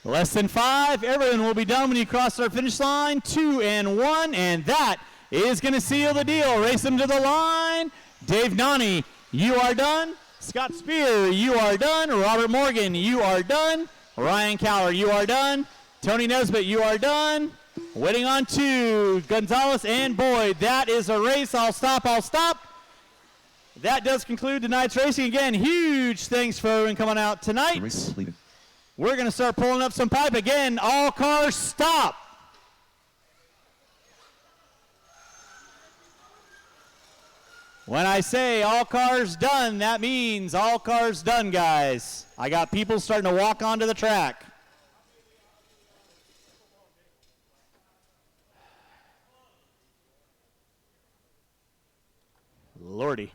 Less than 5. Everyone will be done when you cross our finish line. 2 and 1. And that is going to seal the deal. Race them to the line. Dave Nani, you are done. Scott Spear, you are done. Robert Morgan, you are done. Ryan Cowler, you are done. Tony Nesbitt, you are done. Waiting on 2, Gonzalez and Boyd. That is a race. I'll stop. That does conclude tonight's racing. Again, huge thanks for everyone coming out tonight. The race is completed. We're going to start pulling up some pipe again. All cars stop. When I say all cars done, that means all cars done, guys. I got people starting to walk onto the track. Lordy.